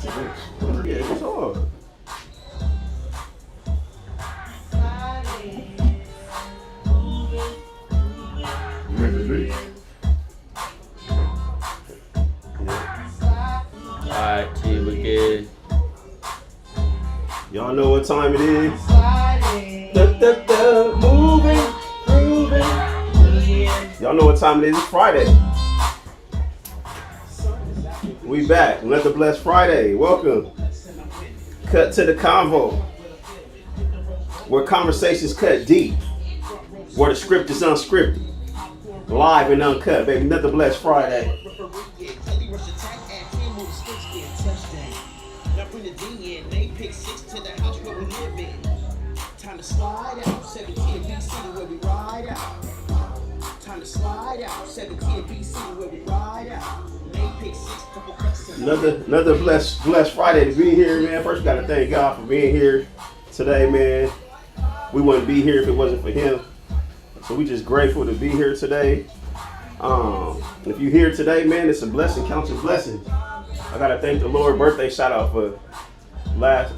Yeah, it's hard. Alright, team, we good. Y'all know what time it is. Moving, grooving. Y'all know what time it is. It's Friday. We back. Another blessed Friday. Welcome. Cut to the convo, where conversations cut deep, where the script is unscripted, live and uncut, baby. Another blessed Friday. Time to slide out, 17 BC where we ride out. Time to slide out, 17 BC where we ride out. Another blessed Friday to be here, man. First, we gotta thank God for being here today, man. We wouldn't be here if it wasn't for Him. So we just grateful to be here today. If you're here today, man, it's a blessing. Count your blessings. I gotta thank the Lord. Birthday shout out for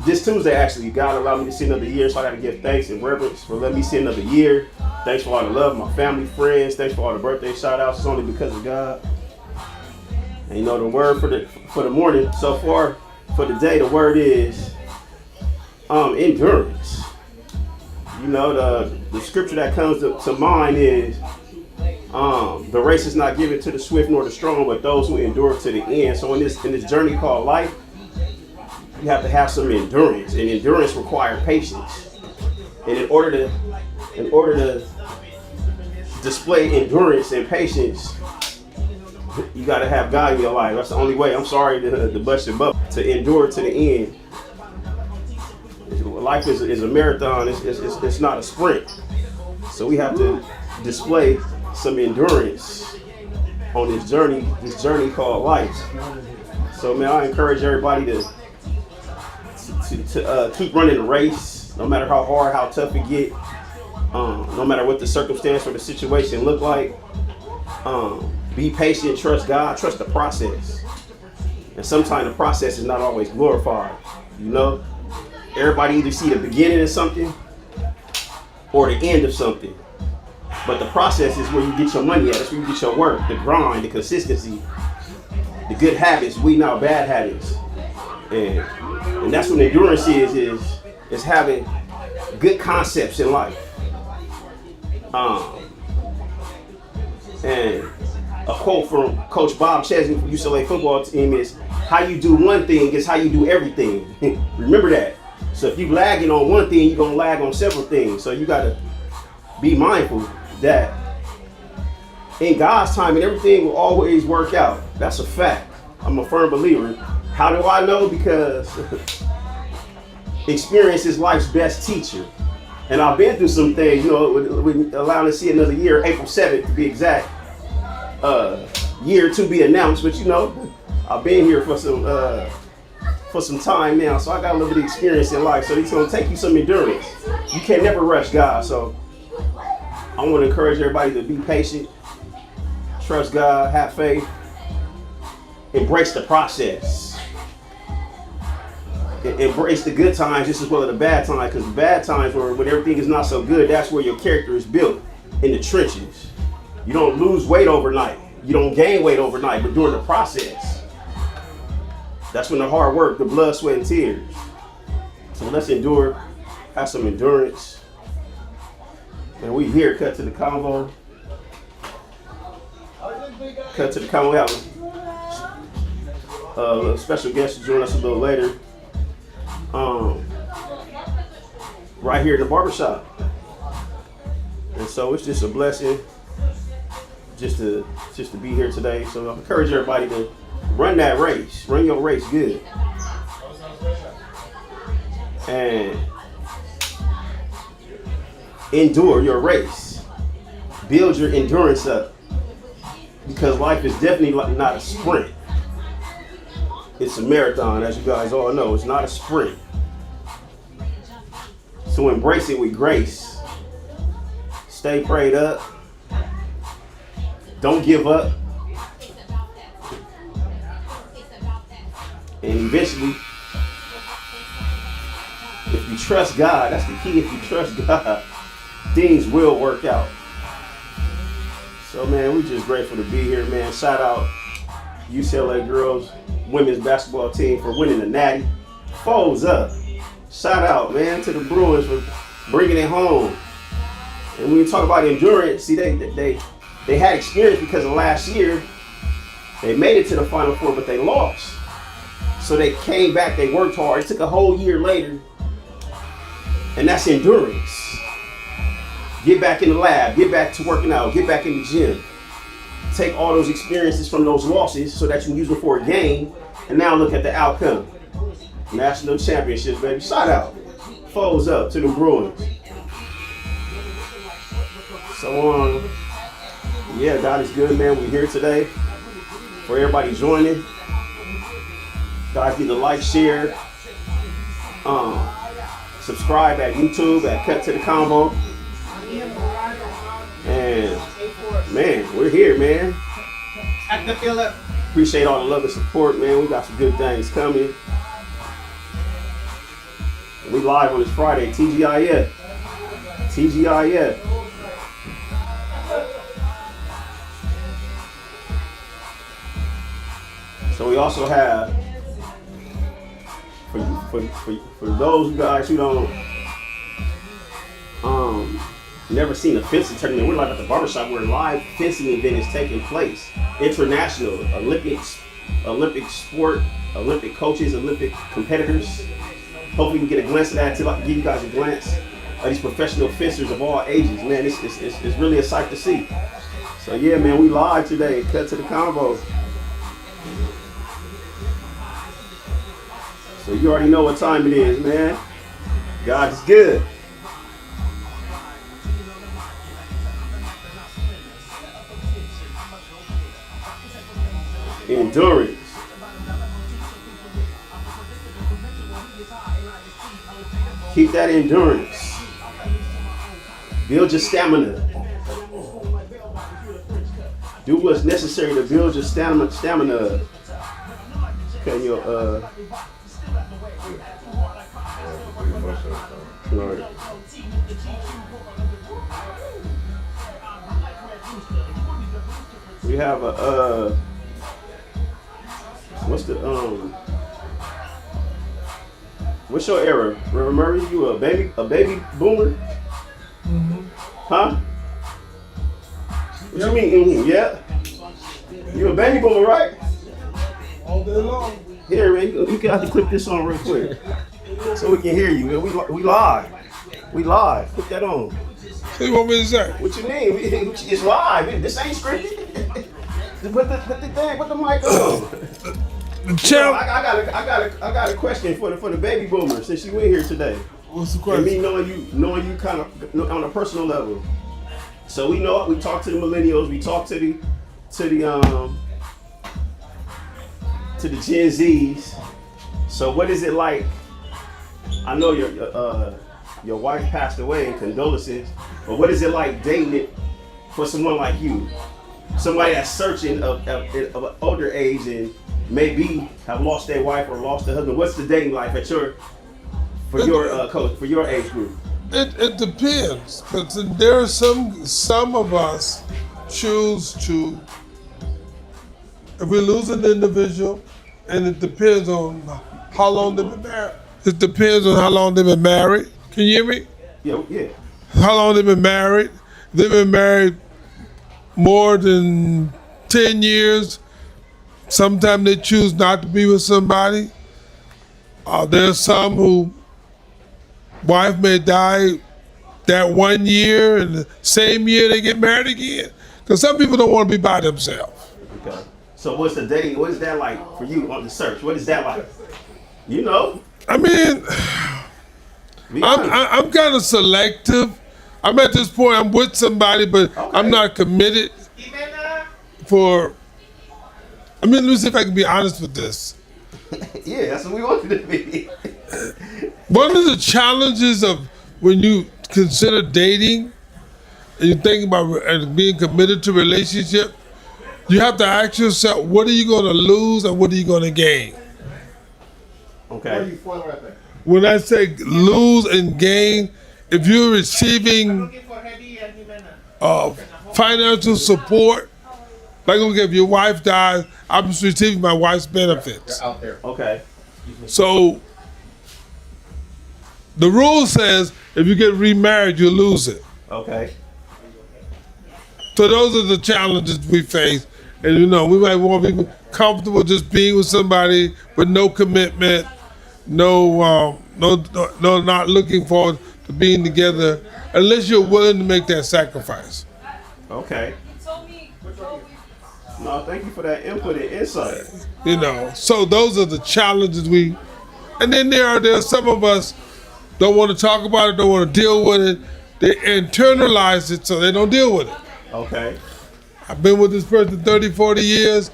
this Tuesday, actually. God allowed me to see another year, so I gotta give thanks and reverence for letting me see another year. Thanks for all the love, my family, friends. Thanks for all the birthday shout outs. It's only because of God. And you know the word for the morning so far, for the day, the word is endurance. You know, the scripture that comes to mind is the race is not given to the swift nor the strong, but those who endure to the end. So in this journey called life, you have to have some endurance, and endurance requires patience. And in order to display endurance and patience, you got to have God in your life. That's the only way. I'm sorry to bust your bubble. To endure to the end. Life is a marathon. It's not a sprint. So we have to display some endurance on this journey called life. So man, I encourage everybody to keep running the race, no matter how hard, how tough it get, no matter what the circumstance or the situation look like. Be patient, trust God, trust the process. And sometimes the process is not always glorified. You know, everybody either see the beginning of something or the end of something. But the process is where you get your money at. That's where you get your work, the grind, the consistency, the good habits, weeding out bad habits. And that's what endurance is having good concepts in life. And a quote from Coach Bob Chesney from UCLA football team is, how you do one thing is how you do everything. Remember that. So if you lagging on one thing, you're going to lag on several things. So you got to be mindful that in God's timing, everything will always work out. That's a fact. I'm a firm believer. How do I know? Because experience is life's best teacher. And I've been through some things, you know, with allowing to see another year, April 7th to be exact. Year to be announced, but you know, I've been here for some time now, so I got a little bit of experience in life. So it's gonna take you some endurance. You can never rush God. So I want to encourage everybody to be patient, trust God, have faith, embrace the process, embrace the good times just as well as the bad times. Because the bad times, when everything is not so good, that's where your character is built, in the trenches. You don't lose weight overnight. You don't gain weight overnight, but during the process, that's when the hard work, the blood, sweat, and tears. So let's endure, have some endurance. And we here, Cut to the Convo. Cut to the Convo. We have a special guest to join us a little later. Right here in the barbershop. And so it's just a blessing just to be here today. So I encourage everybody to run that race. Run your race good. And endure your race. Build your endurance up. Because life is definitely not a sprint. It's a marathon, as you guys all know. It's not a sprint. So embrace it with grace. Stay prayed up. Don't give up. And eventually, if you trust God, that's the key. If you trust God, things will work out. So, man, we're just grateful to be here, man. Shout out UCLA girls women's basketball team for winning the Natty. Foes up. Shout out, man, to the Bruins for bringing it home. And when you talk about endurance, see, they had experience because of last year. They made it to the Final Four, but they lost. So they came back, they worked hard. It took a whole year later. And that's endurance. Get back in the lab, get back to working out, get back in the gym. Take all those experiences from those losses so that you can use them for a game. And now look at the outcome. National championships, baby. Shout out. Foes up to the Bruins. So, yeah, God is good, man. We're here today. For everybody joining, guys, either like, share, subscribe at YouTube at CutToTheConvo. And man, we're here, man. Appreciate all the love and support, man. We got some good things coming. We live on this Friday, TGIF. TGIF. So we also have, for those guys who don't, never seen a fencing tournament, we're like at the barbershop where a live fencing event is taking place. International, Olympic sport, Olympic coaches, Olympic competitors. Hopefully we can get a glance of that to give you guys a glance of these professional fencers of all ages. Man, it's really a sight to see. So yeah, man, we live today. Cut to the Convo. So you already know what time it is, man. God is good. Endurance. Keep that endurance. Build your stamina. Do what's necessary to build your stamina. Okay, your Right. We have a what's your era? Reverend Murray, you a baby boomer? Mm-hmm. Huh? What you mean? Mm-hmm. Yeah. You a baby boomer, right? All day long. Here, man, you can have to clip this on real quick so we can hear you. Man. We live. We live. Put that on. So you want me to say? What you mean? It's live. This ain't scripted. Put the mic on. Chill. I got a question for the baby boomer since you in here today. What's the question? And me knowing you kind of on a personal level. So we talk to the millennials, we talk to the Gen Zs. So what is it like? I know your wife passed away, and condolences. But what is it like dating it for someone like you? Somebody that's searching of an older age and maybe have lost their wife or lost their husband. What's the dating life for your age group? It depends, because there are some of us choose to, if we lose an individual, and it depends on how long they've been married. It depends on how long they've been married. Can you hear me? Yeah. How long they've been married. They've been married more than 10 years. Sometimes they choose not to be with somebody. There's some who wife may die that 1 year, and the same year they get married again. Because some people don't want to be by themselves. Okay. So what's the dating? What is that like for you on the search? What is that like? You know? I mean, I'm kind of selective. I'm at this point, I'm with somebody, but okay. I'm not committed let me see if I can be honest with this. Yeah, that's what we want you to be. One of the challenges of when you consider dating and you think about being committed to a relationship, you have to ask yourself, what are you going to lose and what are you going to gain? Okay. When I say lose and gain, if you're receiving financial support, like if your wife dies, I'm receiving my wife's benefits. Out there. Okay. So the rule says if you get remarried, you lose it. Okay. So those are the challenges we face. And we might want to be comfortable just being with somebody with no commitment, no, not looking forward to being together, unless you're willing to make that sacrifice. Okay. No, thank you for that input and insight. So those are the challenges and then there are some of us don't want to talk about it, don't want to deal with it. They internalize it so they don't deal with it. Okay. I've been with this person 30, 40 years.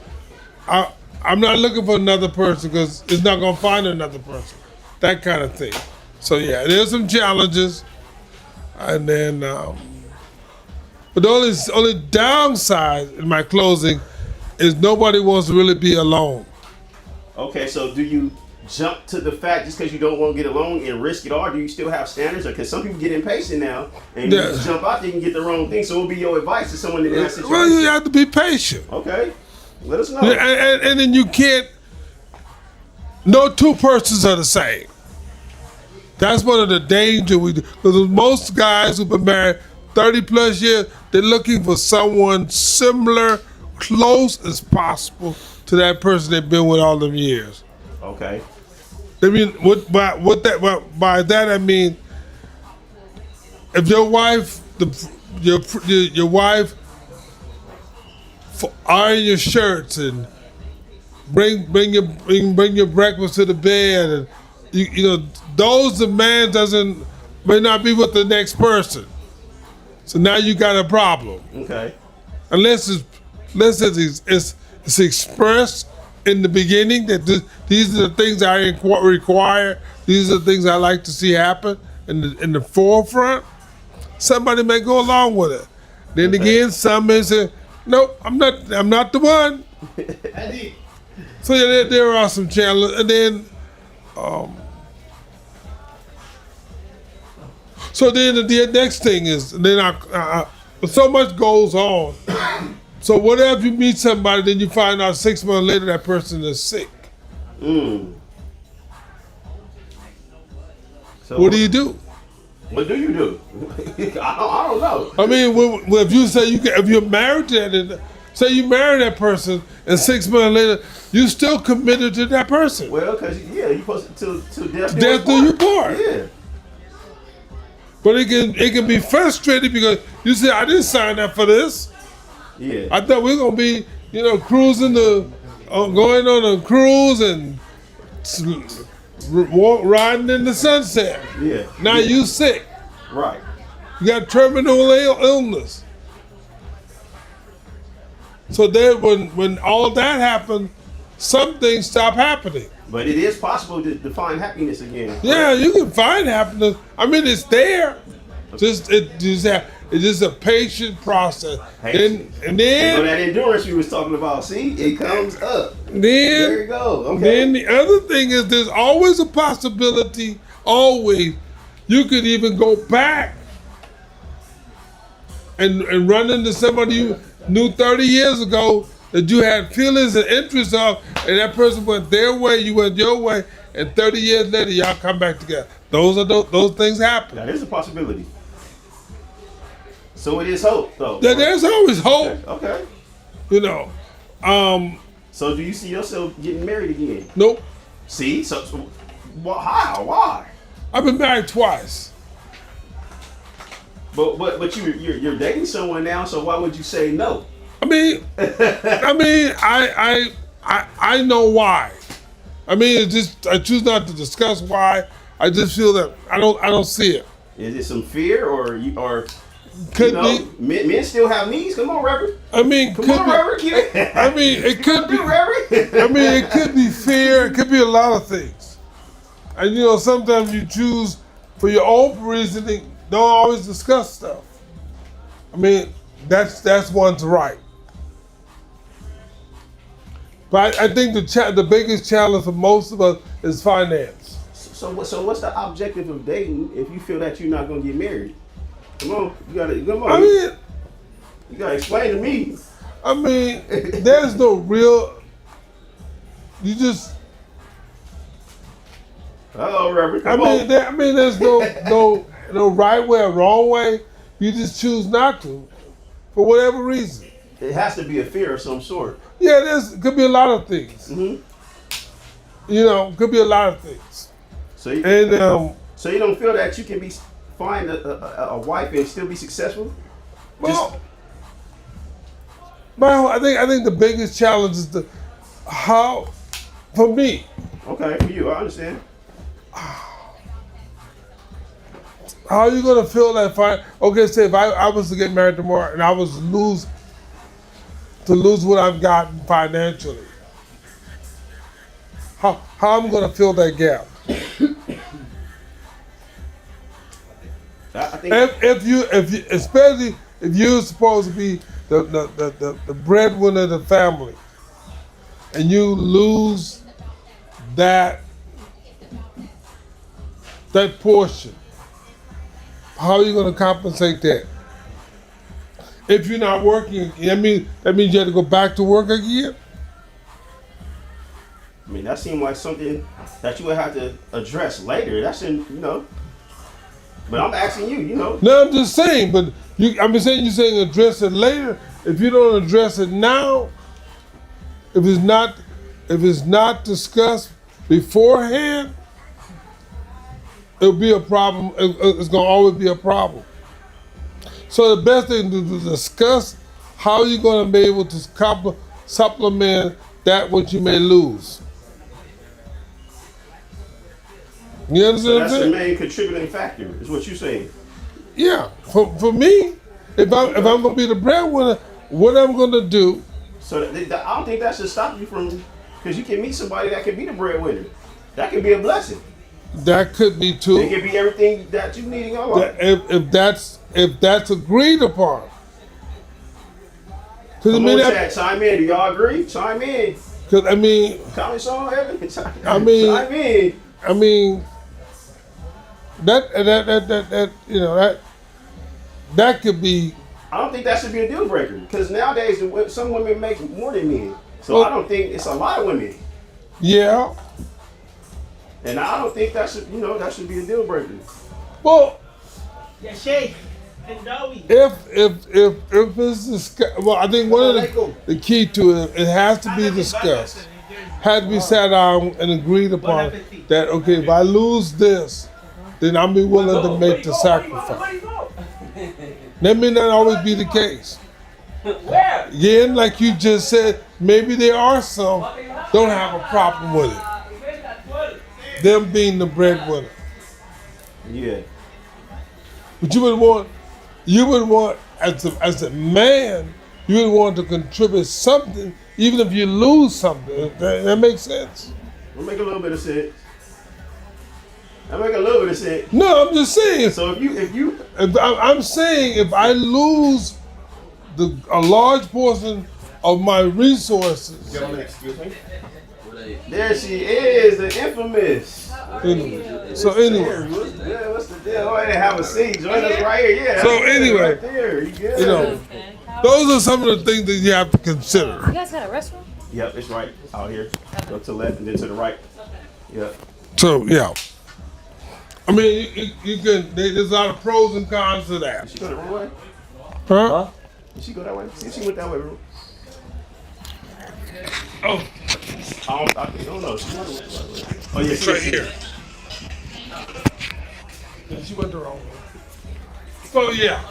I'm not looking for another person because it's not going to find another person. That kind of thing. So yeah, there's some challenges. And then, but the only downside in my closing is nobody wants to really be alone. Okay, so do you jump to the fact just because you don't want to get along and risk it all? Do you still have standards? Or because some people get impatient now and you just jump out there and get the wrong thing. So what would be your advice to someone in that situation? Well, you have to be patient. Okay, let us know. And then you can't, no two persons are the same. That's one of the dangers we do. Because most guys who've been married 30 plus years, they're looking for someone similar, close as possible to that person they've been with all them years. Okay. I mean, by that I mean, if your wife, your wife, iron your shirts and bring your breakfast to the bed, and those the man may not be with the next person. So now you got a problem. Okay. Unless it's expressed in the beginning that these are the things I require, these are the things I like to see happen in the forefront, somebody may go along with it. Then again, some may say, nope, I'm not the one. So yeah, there are some challenges. And then, so then the next thing is, so much goes on. So what if you meet somebody, then you find out 6 months later that person is sick? So what do you do? What do you do? I don't know. I mean, if you say if you're married to that, say you marry that person, and 6 months later you still committed to that person. Well, because you supposed to death do you part. Yeah. But it can be frustrating because you say I didn't sign up for this. Yeah. I thought we were gonna be, cruising going on a cruise and riding in the sunset. Yeah. Now you sick. Right. You got terminal illness. So then when all that happened, some things stop happening. But it is possible to find happiness again. Yeah, you can find happiness. I mean, it's there. It's just a patient process. And then that endurance you was talking about, see, it comes up. There you go. Okay. Then the other thing is there's always a possibility, always, you could even go back and run into somebody you knew 30 years ago that you had feelings and interests of, and that person went their way, you went your way, and 30 years later y'all come back together. Those things happen. That is a possibility. So it is hope, though. There's always hope. Okay. So do you see yourself getting married again? Nope. See? So how? Why? I've been married twice. But you're dating someone now, so why would you say no? I know why. I choose not to discuss why. I just feel that I don't see it. Is it some fear or could be? Men still have needs. Come on, Reverend. Come on, Reverend. It could be. Reverend. It could be fear. It could be a lot of things. And sometimes you choose for your own reasoning. Don't always discuss stuff. That's one's right. But I think the biggest challenge for most of us is finance. So what's the objective of dating if you feel that you're not gonna get married? Come on, come on. You gotta explain to me. I mean, there's no real. You just. Hello, Reverend. Come on. There's no right way or wrong way. You just choose not to, for whatever reason. It has to be a fear of some sort. Yeah, could be a lot of things. Mm-hmm. Could be a lot of things. So you don't feel that you can find a wife and still be successful? Well, I think the biggest challenge is how, for me. Okay, for you, I understand. How are you gonna feel that okay, say if I was to get married tomorrow and I was to lose what I've gotten financially, how I'm gonna fill that gap? I think especially if you're supposed to be the breadwinner of the family, and you lose that portion, how are you going to compensate that? If you're not working, that means you have to go back to work again. I mean, that seemed like something that you would have to address later. That's but I'm asking you, No, I'm just saying, but you're saying address it later. If you don't address it now, if it's not discussed beforehand, it'll be a problem. It's gonna always be a problem. So the best thing to discuss how you're gonna be able to supplement that what you may lose. You understand so what I'm that's saying? the main contributing factor, is what you're saying. Yeah, for me, if I'm gonna be the breadwinner, what I'm gonna do. So I don't think that should stop you from, because you can meet somebody that can be the breadwinner. That could be a blessing. That could be too. It could be everything that you need in your life. If that's agreed upon. Come on, chat, chime in. Do y'all agree? Chime in. Because comment on Evan. Chime in. That could be. I don't think that should be a deal breaker, because nowadays some women make more than men. So I don't think it's a lot of women. Yeah. And I don't think that should be a deal breaker. Well, yeah, Shake and Dowie. If it's discussed, well, I think one of the key to it has to be discussed. Has to be sat down and agreed upon that, okay, if I lose this, then I'll be willing to make the sacrifice. That may not always be the case. Again, like you just said, maybe there are some don't have a problem with it. Them being the breadwinner. Yeah. But you would want as a man, you would want to contribute something, even if you lose something. That makes sense. It'll make a little bit of sense. That make a little bit of sense. No, I'm just saying. So I'm saying if I lose a large portion of my resources. Excuse me. There she is, the infamous. So anyway. Yeah, what's the deal? Go ahead and have a seat. Join us right here. Yeah. So anyway, right there. those are some of the things that you have to consider. You guys got a restaurant? Yep, it's right out here. Go to the left and then to the right. Yep. So yeah. I mean, you can. There's a lot of pros and cons to that. Did she go the wrong way? Huh? Did she go that way? See if she went that way, bro. Oh. I don't know. She went the right way. Oh yeah, It's right here. She went the wrong way. So yeah,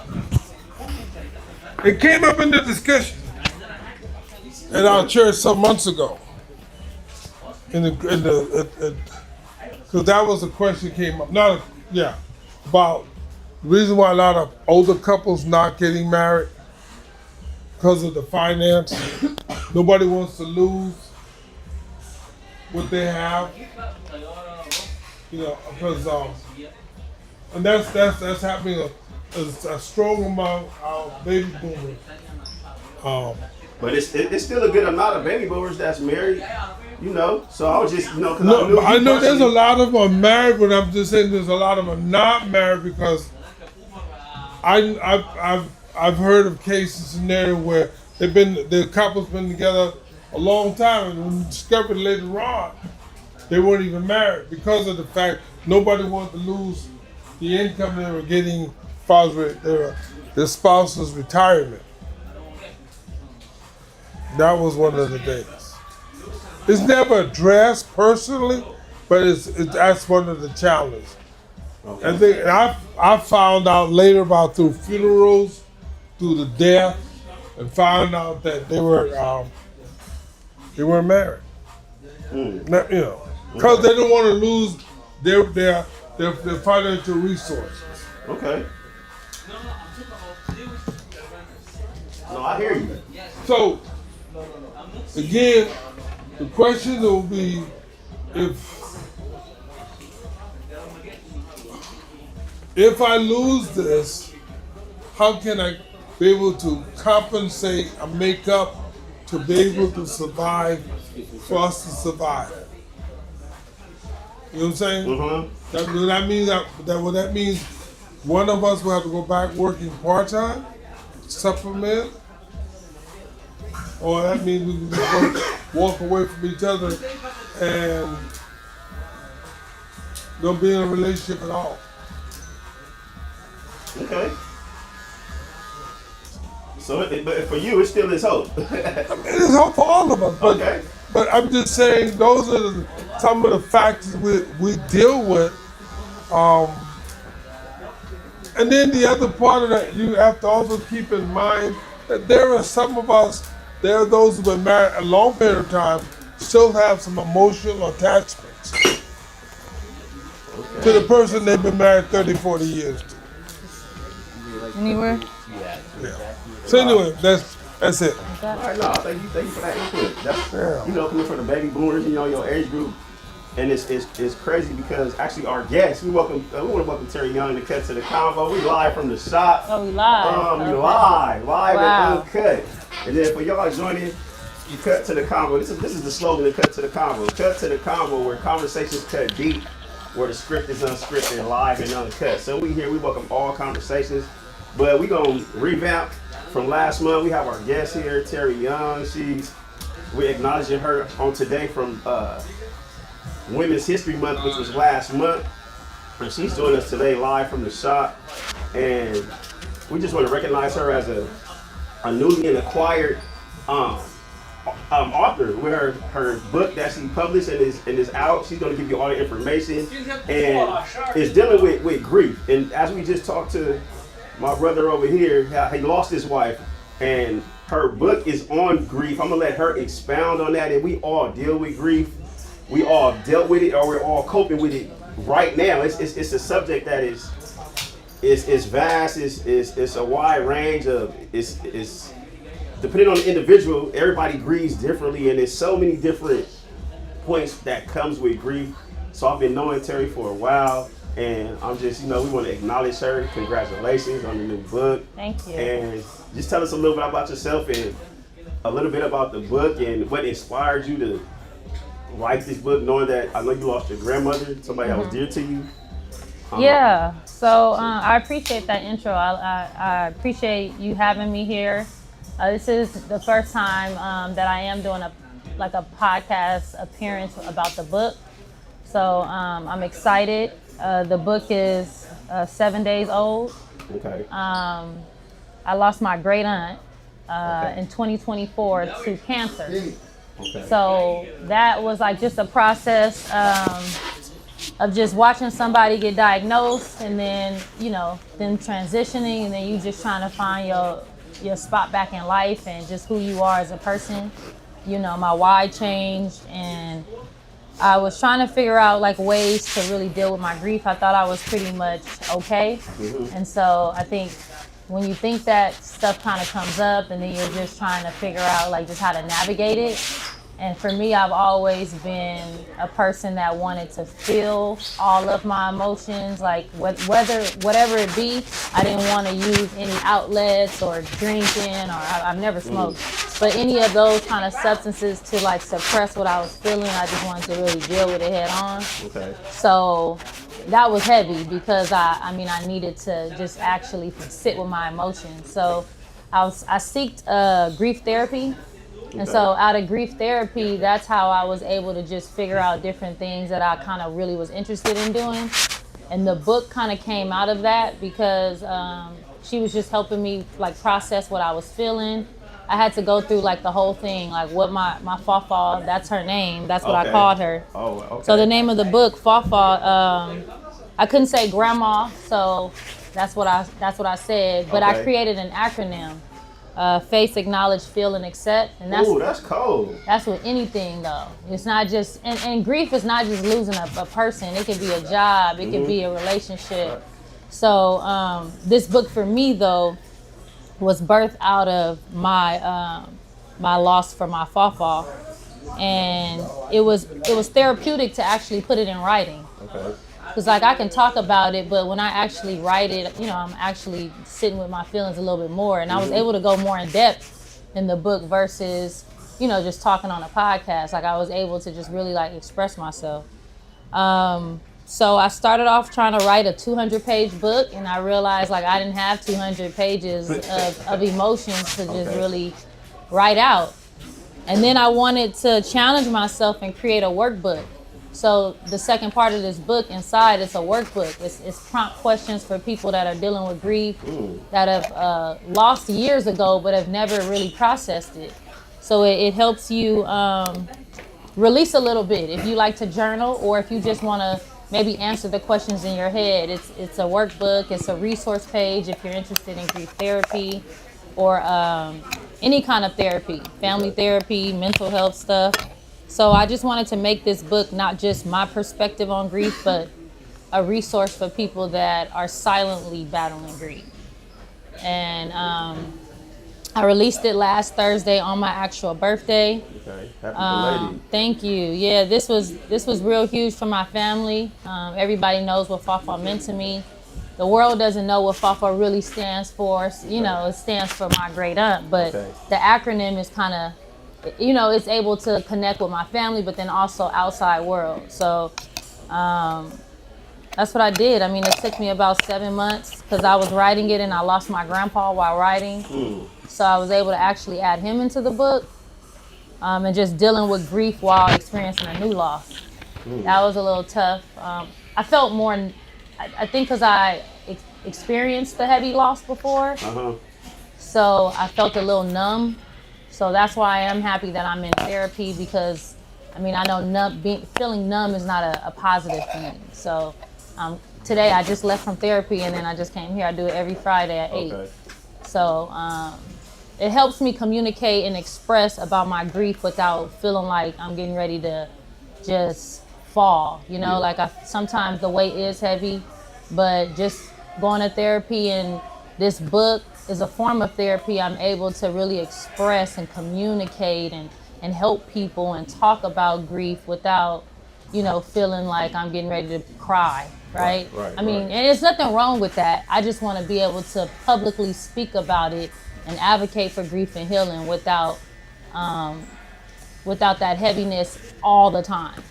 it came up in the discussion at our church some months ago. Because that was a question came up. About the reason why a lot of older couples not getting married because of the finance. Nobody wants to lose what they have, because and that's happening a strong amount of baby boomers But it's still a good amount of baby boomers that's married, you know. So I was just, you know, because No, I know there's a personally. lot of them are married, but I'm just saying there's a lot of them not married because I've heard of cases scenario where the couple's been together a long time, and when discovered later on they weren't even married because of the fact nobody wanted to lose the income they were getting as far as their spouse's retirement. That was one of the things. It's never addressed personally, but that's one of the challenges. Okay. And I found out later about through funerals, through the death, and found out that they were married. Not, you know, because they don't want to lose their financial resources. Okay. No, I hear you. So again, the question will be if I lose this, how can I be able to compensate and make up to be able to survive, for us to survive? You know what I'm saying? Mm-hmm. That means one of us will have to go back working part-time, supplement, or that means we can just walk away from each other and don't be in a relationship at all. Okay. So, but for you, it still is hope. It's hope for all of us. But, Okay. but I'm just saying those are some of the factors we deal with. And then the other part of that, you have to also keep in mind that there are those who've been married a long period of time, still have some emotional attachments to the person they've been married 30, 40 years to. Anywhere? Yeah. So anyway, that's it. All right, no, thank you for that input. That's, you know, coming from the baby boomers, you know, your age group, and it's crazy because actually our guest, we want to welcome Terry Young to Cut to the Convo. We live from the shop. Oh, we live. We Okay. live Wow. and uncut. And then for y'all joining, you Cut to the Convo. This is the slogan of Cut to the Convo. Cut to the Convo, where conversations cut deep, where the script is unscripted, live and uncut. So we welcome all conversations, but we gonna revamp from last month. We have our guest here, Terry Young. We're acknowledging her on today from Women's History Month, which was last month. And she's joining us today live from the shop. And we just want to recognize her as a newly and acquired author with her book that she published and is out. She's going to give you all the information. And it's dealing with grief. And as we just talked to my brother over here, how he lost his wife, and her book is on grief. I'm gonna let her expound on that. And we all deal with grief. We all dealt with it, or we're all coping with it right now. It's a subject that is vast. It's a wide range of it's depending on the individual. Everybody grieves differently, and there's so many different points that comes with grief. So I've been knowing Terry for a while. And I'm just, we want to acknowledge her. Congratulations on the new book. Thank you. And just tell us a little bit about yourself and a little bit about the book and what inspired you to write this book, knowing that I know you lost your grandmother, somebody that was dear to you. Yeah. So I appreciate that intro. I appreciate you having me here. This is the first time that I am doing a podcast appearance about the book. So I'm excited. The book is 7 days old. Okay. I lost my great aunt in 2024 to cancer. Okay. So that was like just a process of just watching somebody get diagnosed and then, then transitioning, and then you just trying to find your spot back in life and just who you are as a person. My why changed, and I was trying to figure out ways to really deal with my grief. I thought I was pretty much okay. And so I think when you think that stuff kind of comes up and then you're just trying to figure out just how to navigate it, And for me, I've always been a person that wanted to feel all of my emotions, like whatever it be. I didn't want to use any outlets or drinking, or I've never smoked, but any of those kind of substances to like suppress what I was feeling. I just wanted to really deal with it head on. Okay. So that was heavy because I needed to just actually sit with my emotions. So I seeked grief therapy. And so out of grief therapy, that's how I was able to just figure out different things that I kind of really was interested in doing. And the book kind of came out of that because she was just helping me like process what I was feeling. I had to go through like the whole thing, like what my Fafa, that's her name. That's what I called her. Oh, okay. So the name of the book, Fafa, I couldn't say grandma, so that's what I said. But I created an acronym. Face, acknowledge, feel, and accept. And that's cold. That's with anything though. It's not just, and grief is not just losing a person. It can be a job, it can be a relationship. So this book for me though was birthed out of my my loss for my Fafa. And it was therapeutic to actually put it in writing. Okay. Because like I can talk about it, but when I actually write it, I'm actually sitting with my feelings a little bit more. And I was able to go more in depth in the book versus, just talking on a podcast. Like I was able to just really like express myself. So I started off trying to write a 200-page book, and I realized like I didn't have 200 pages of emotions to just really write out. And then I wanted to challenge myself and create a workbook. So the second part of this book inside, it's a workbook. It's prompt questions for people that are dealing with grief, that have lost years ago, but have never really processed it. So it helps you release a little bit. If you like to journal, or if you just want to maybe answer the questions in your head, it's a workbook. It's a resource page if you're interested in grief therapy or any kind of therapy, family therapy, mental health stuff. So I just wanted to make this book not just my perspective on grief, but a resource for people that are silently battling grief. And I released it last Thursday on my actual birthday. Okay, happy belated. Thank you. Yeah, this was real huge for my family. Everybody knows what Fafa meant to me. The world doesn't know what Fafa really stands for. It stands for my great aunt, but the acronym is kind of, it's able to connect with my family, but then also outside world. So that's what I did. I mean, it took me about 7 months because I was writing it and I lost my grandpa while writing. So I was able to actually add him into the book and just dealing with grief while experiencing a new loss. That was a little tough. I felt more, I think because I experienced the heavy loss before. So I felt a little numb. So that's why I am happy that I'm in therapy because, I know feeling numb is not a positive thing. So today I just left from therapy and then I just came here. I do it every Friday at 8. So it helps me communicate and express about my grief without feeling like I'm getting ready to just fall. Like sometimes the weight is heavy, but just going to therapy and this book is a form of therapy. I'm able to really express and communicate and help people and talk about grief without, feeling like I'm getting ready to cry, right? And there's nothing wrong with that. I just want to be able to publicly speak about it and advocate for grief and healing without that heaviness all the time.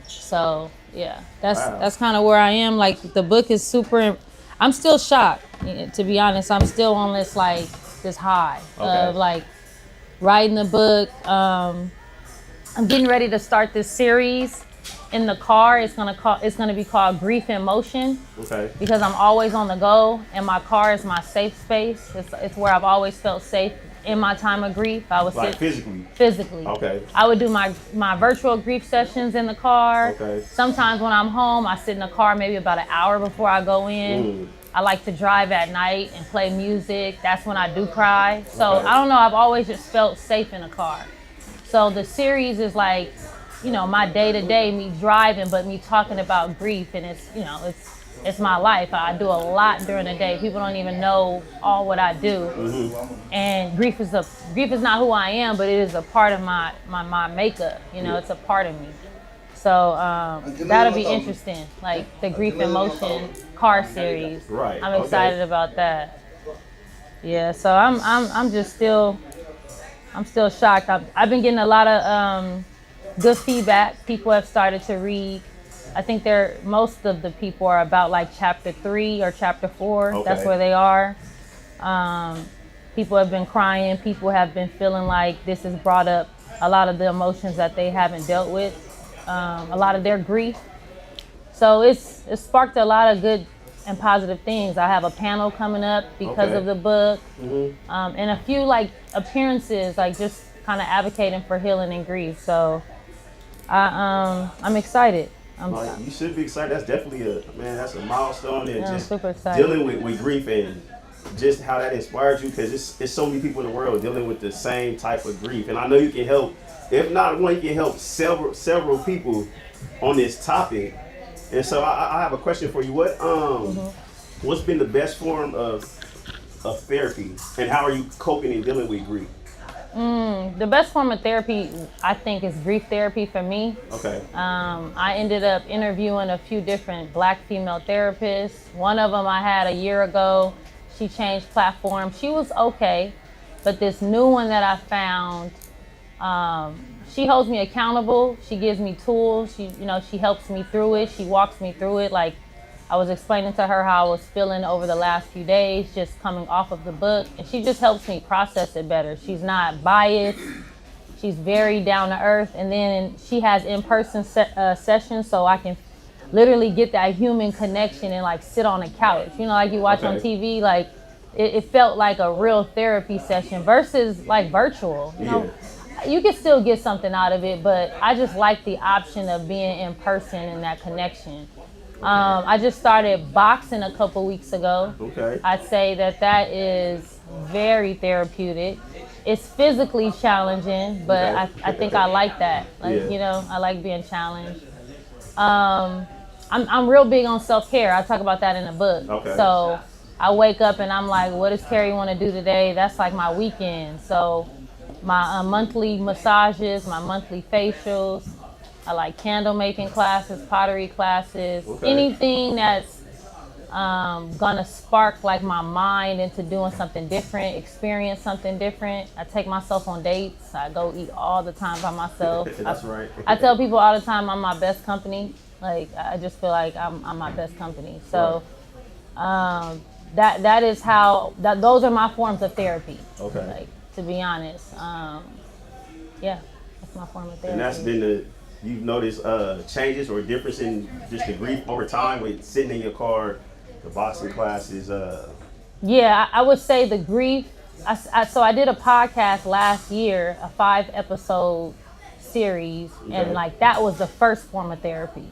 So yeah, that's kind of where I am. Like the book is super. I'm still shocked, to be honest. I'm still on this high of like writing the book. I'm getting ready to start this series in the car. It's gonna be called Grief in Motion. Okay. Because I'm always on the go, and my car is my safe space. It's where I've always felt safe in my time of grief. I would physically. Okay. I would do my virtual grief sessions in the car. Okay. Sometimes when I'm home, I sit in the car maybe about an hour before I go in. I like to drive at night and play music. That's when I do cry. So I don't know, I've always just felt safe in the car. So the series is like, my day-to-day, me driving, but me talking about grief, and it's it's my life. I do a lot during the day. People don't even know all what I do. And grief is not who I am, but it is a part of my makeup. You know, it's a part of me. So that'll be interesting, like the Grief in Motion car series. Right. I'm excited about that. Yeah. So I'm still shocked. I've been getting a lot of good feedback. People have started to read. I think most of the people are about like chapter 3 or chapter 4. Okay. That's where they are. People have been crying. People have been feeling like this has brought up a lot of the emotions that they haven't dealt with. A lot of their grief. So it's sparked a lot of good and positive things. I have a panel coming up because of the book, and a few like appearances, like just kind of advocating for healing and grief. So I'm excited. You should be excited. That's definitely that's a milestone, and I'm just super excited. dealing with grief and just how that inspires you, because it's so many people in the world dealing with the same type of grief, and I know you can help. If not one, you can help several people on this topic. And so I have a question for you. What's been the best form of therapy, and how are you coping and dealing with grief? The best form of therapy, I think, is grief therapy for me. Okay. I ended up interviewing a few different Black female therapists. One of them I had a year ago. She changed platform. She was okay, but this new one that I found, she holds me accountable. She gives me tools. She helps me through it. She walks me through it. Like I was explaining to her how I was feeling over the last few days, just coming off of the book. And she just helps me process it better. She's not biased. She's very down to earth. And then she has in-person sessions, so I can literally get that human connection and like sit on a couch. Like you watch on TV, like it felt like a real therapy session versus like virtual. You can still get something out of it, but I just like the option of being in person and that connection. I just started boxing a couple weeks ago. Okay. I'd say that is very therapeutic. It's physically challenging, but I think I like that. I like being challenged. I'm real big on self-care. I talk about that in the book. Okay. So I wake up and I'm like, what does Carrie want to do today? That's like my weekend. So my monthly massages, my monthly facials. I like candle making classes, pottery classes, anything that's gonna spark like my mind into doing something different, experience something different. I take myself on dates. I go eat all the time by myself. That's right. I tell people all the time I'm my best company. Like I just feel like I'm my best company. So that is how those are my forms of therapy. Okay. Like, to be honest, that's my form of therapy. And that's been you've noticed changes or difference in just the grief over time with sitting in your car, the boxing classes. Yeah, I would say the grief. So I did a podcast last year, a 5-episode series, and like that was the first form of therapy.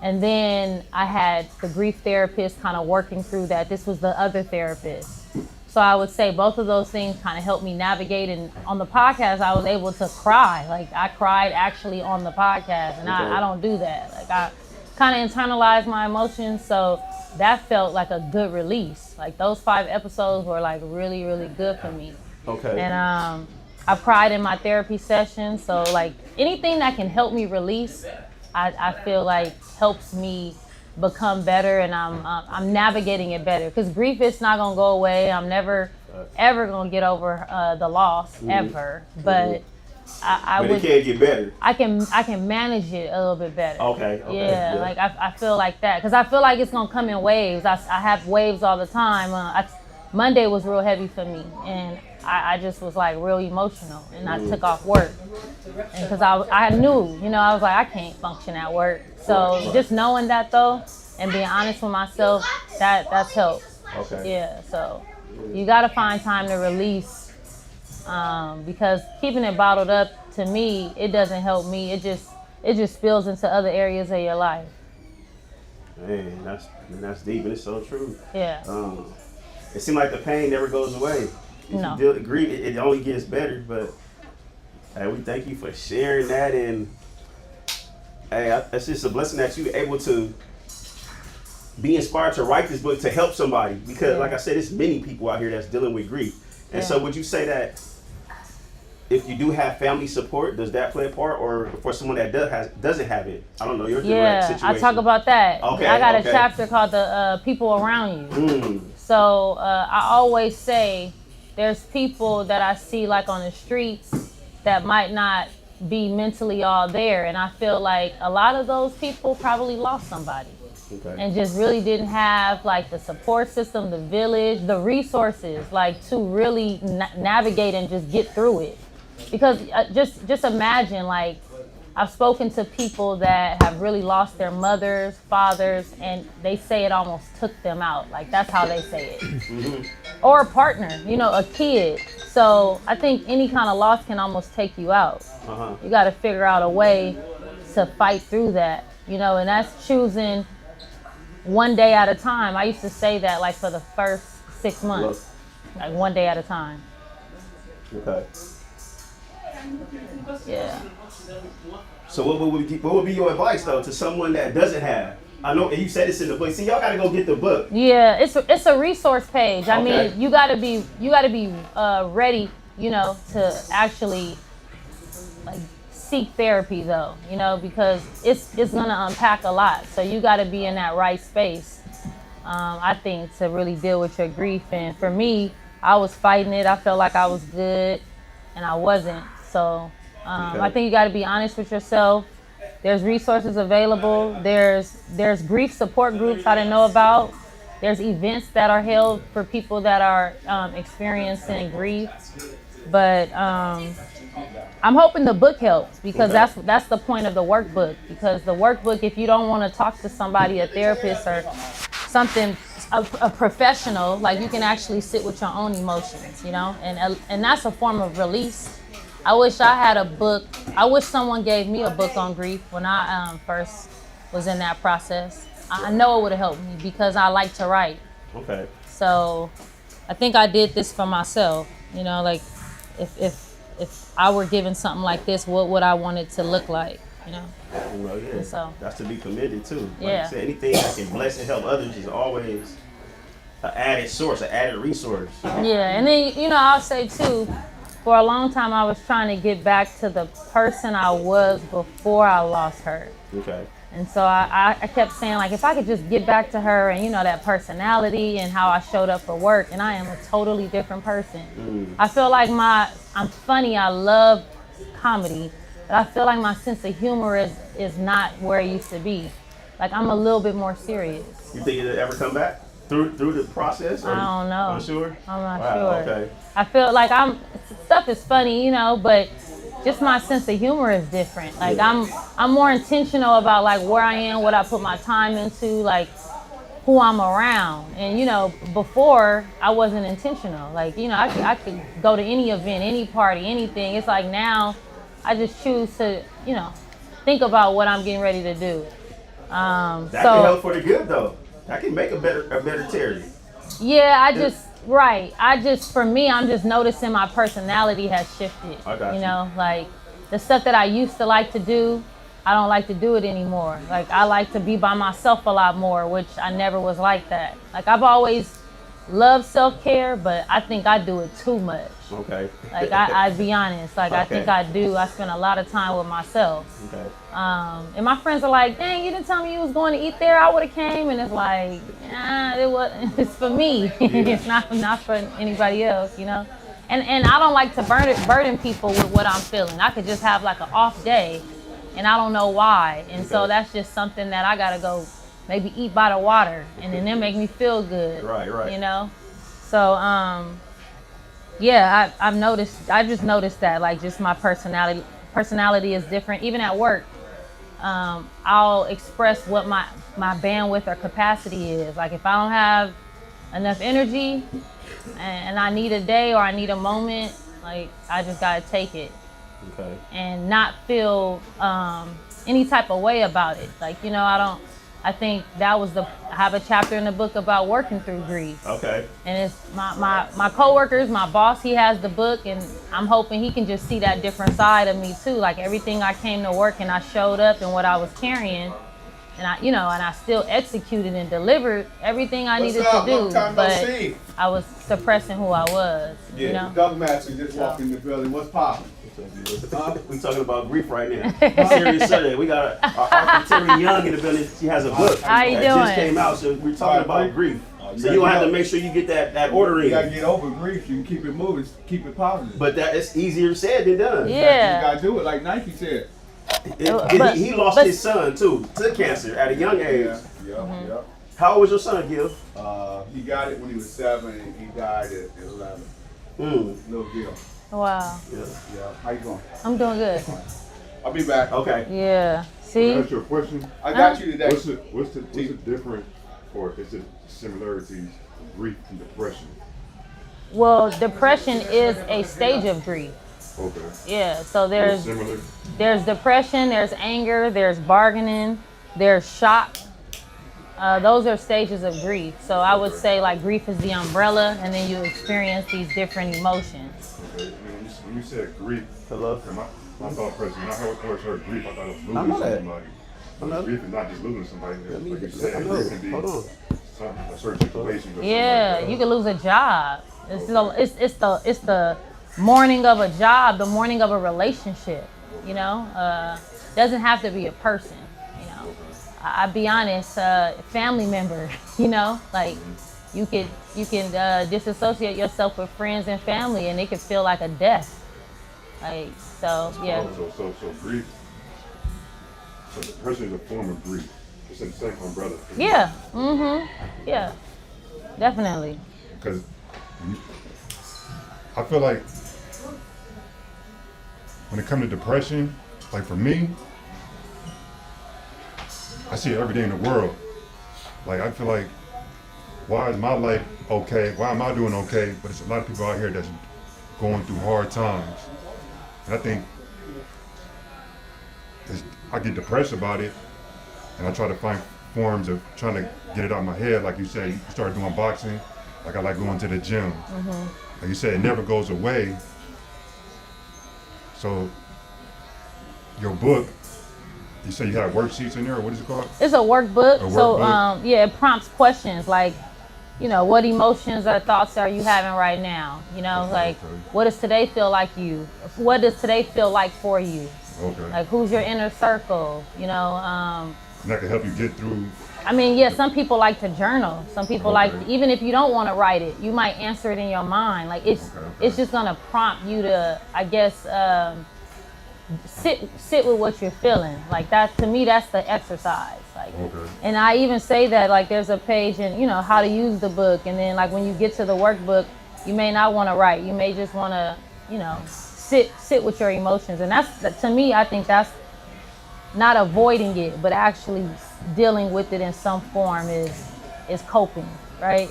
And then I had the grief therapist kind of working through that. This was the other therapist. So I would say both of those things kind of helped me navigate. And on the podcast, I was able to cry. Like I cried actually on the podcast, and I don't do that. Like I kind of internalized my emotions, so that felt like a good release. Like those 5 episodes were like really, really good for me. Okay. And I've cried in my therapy sessions. So like anything that can help me release, I feel like helps me become better, and I'm navigating it better, because grief is not gonna go away. I'm never ever gonna get over the loss ever, but but it can get better. I can manage it a little bit better. Okay. Yeah, like I feel like that, because I feel like it's gonna come in waves. I have waves all the time. Monday was real heavy for me, and I just was like real emotional, and I took off work, and because I knew, I was like, I can't function at work. So just knowing that though, and being honest with myself, that's helped. Okay. Yeah. So you gotta find time to release, because keeping it bottled up, to me, it doesn't help me. It just spills into other areas of your life. Man, that's deep, and it's so true. Yeah. It seems like the pain never goes away. If No. you deal with grief, it only gets better. But hey, we thank you for sharing that, and hey, it's just a blessing that you're able to be inspired to write this book to help somebody? Because like I said, there's many people out here that's dealing with grief. And so would you say that if you do have family support, does that play a part? Or for someone that doesn't have it? I don't know, your direct situation. I talk about that. Okay, I got a chapter called the people around you. So I always say there's people that I see like on the streets that might not be mentally all there. And I feel like a lot of those people probably lost somebody. And just really didn't have like the support system, the village, the resources, like to really navigate and just get through it. Because just imagine, like, I've spoken to people that have really lost their mothers, fathers, and they say it almost took them out. Like, that's how they say it. Or a partner, you know, a kid. So I think any kind of loss can almost take you out. You got to figure out a way to fight through that, you know, and that's choosing one day at a time. I used to say that like for the first 6 months, like one day at a time. Yeah. So what would be your advice though to someone that doesn't have? I know, and you said this in the book. See, y'all gotta go get the book. Yeah, it's a resource page. I mean, you gotta be ready, you know, to actually like seek therapy though, you know, because it's gonna unpack a lot. So you gotta be in that right space, I think, to really deal with your grief. And for me, I was fighting it. I felt like I was good, and I wasn't. So I think you got to be honest with yourself. There's resources available. There's grief support groups I didn't know about. There's events that are held for people that are experiencing grief. But I'm hoping the book helps, because that's the point of the workbook. Because the workbook, if you don't want to talk to somebody, a therapist or something, a professional, like you can actually sit with your own emotions, you know, and that's a form of release. I wish I had a book. I wish someone gave me a book on grief when I first was in that process. I know it would have helped me because I like to write. So I think I did this for myself. You know, like if I were given something like this, what would I want it to look like? You know. Well, yeah. So that's to be committed to. Like you said, anything that can bless and help others is always an added source, an added resource. Yeah, and then you know I'll say too. For a long time, I was trying to get back to the person I was before I lost her. And so I kept saying, like, if I could just get back to her and, you know, that personality and how I showed up for work, and I am a totally different person. I feel like I'm funny, I love comedy, but I feel like my sense of humor is not where it used to be. Like, I'm a little bit more serious. You think it'll ever come back through the process? Or I don't know. Unsure? I'm not sure. Okay. I feel like stuff is funny, you know, but just my sense of humor is different. Like I'm more intentional about like where I am, what I put my time into, like who I'm around. And you know, before I wasn't intentional. Like, you know, I could go to any event, any party, anything. It's like now I just choose to, you know, think about what I'm getting ready to do. That can help for the good though. That can make a better Terry. Yeah, for me, I'm just noticing my personality has shifted. You know, like the stuff that I used to like to do, I don't like to do it anymore. Like I like to be by myself a lot more, which I never was like that. Like I've always loved self-care, but I think I do it too much. Like I'd be honest, like I think I do. I spend a lot of time with myself. And my friends are like, dang, you didn't tell me you was going to eat there, I would have came. And it's like, it's for me. It's not for anybody else, you know? And I don't like to burden people with what I'm feeling. I could just have like an off day and I don't know why. And so that's just something that I gotta go maybe eat by the water and then it make me feel good. Right. You know? So yeah, I just noticed that, like just my personality is different. Even at work, I'll express what my bandwidth or capacity is. Like if I don't have enough energy and I need a day or I need a moment, like I just gotta take it. And not feel any type of way about it. Like, you know, I think that was I have a chapter in the book about working through grief. And it's my coworkers, my boss, he has the book, and I'm hoping he can just see that different side of me too. Like everything I came to work and I showed up and what I was carrying, and I still executed and delivered everything I needed up? to do, Long time no but see. I was suppressing who I was. Yeah, You know. the Dove Master just walked in the building. What's poppin'? We talking about grief right now. Serious Sunday. We got our Artis Terry Young in the building. She has a book How you that doing? just came out, so we're talking about grief. So you gonna have to make sure you get that order You gotta in. get over grief. You can keep it moving, keep it positive. But that it's easier said than done. Yeah. You gotta do it like Nike said. He lost his son too to cancer at a young age. Yeah. How old was your son, Gil? He got it when he was 7 and he died at 11. Little Gil. Wow. Yeah. How you doing? I'm doing good. I'll be back. Okay. Yeah. Can See. I ask you a question? I got you today. What's the difference, or is it similarities of grief and depression? Well, depression is a stage of grief. Okay. Yeah. So It's similar. there's depression, there's anger, there's bargaining, there's shock. Those are stages of grief. So I would say like grief is the umbrella, and then you experience these different emotions. Okay. When you said grief, Hello. my thought process, when I first heard grief, I thought of I know losing that. somebody. I know. Grief is not just losing somebody. Like you I said, know. grief can be Hold on. a certain situation. Or Yeah, something you like could lose a job. It's the mourning of a job, the mourning of a relationship. You know, doesn't have to be a person. You know, I'll be honest, family member. You know, like you can disassociate yourself with friends and family, and it can feel like a death. Like so, yeah. So grief. So depression is a form of grief. It's in the same umbrella. Yeah. Yeah. Definitely. Because I feel like when it comes to depression, like for me, I see it every day in the world. Like I feel like, why is my life okay? Why am I doing okay? But there's a lot of people out here that's going through hard times. And I think I get depressed about it, and I try to find forms of trying to get it out of my head. Like you said, you start doing boxing. Like I like going to the gym. Like you said, it never goes away. So your book, you say you have worksheets in there, or what is it called? It's a workbook. A So workbook. yeah, it prompts questions like, you know, what emotions or thoughts are you having right now? You know, like what does today feel like you? What does today feel like for you? Okay. Like who's your inner circle? You know, And that can help you get through. I mean, yeah, some people like to journal. Some people like, Okay. even if you don't want to write it, you might answer it in your mind. Like it's just gonna prompt you to, I guess, sit with what you're feeling. Like that, to me, that's the exercise. Like, Okay. and I even say that like there's a page in, you know, how to use the book, and then like when you get to the workbook, you may not want to write. You may just want to, you know, sit with your emotions, and that's, to me, I think that's not avoiding it, but actually dealing with it in some form is coping, right?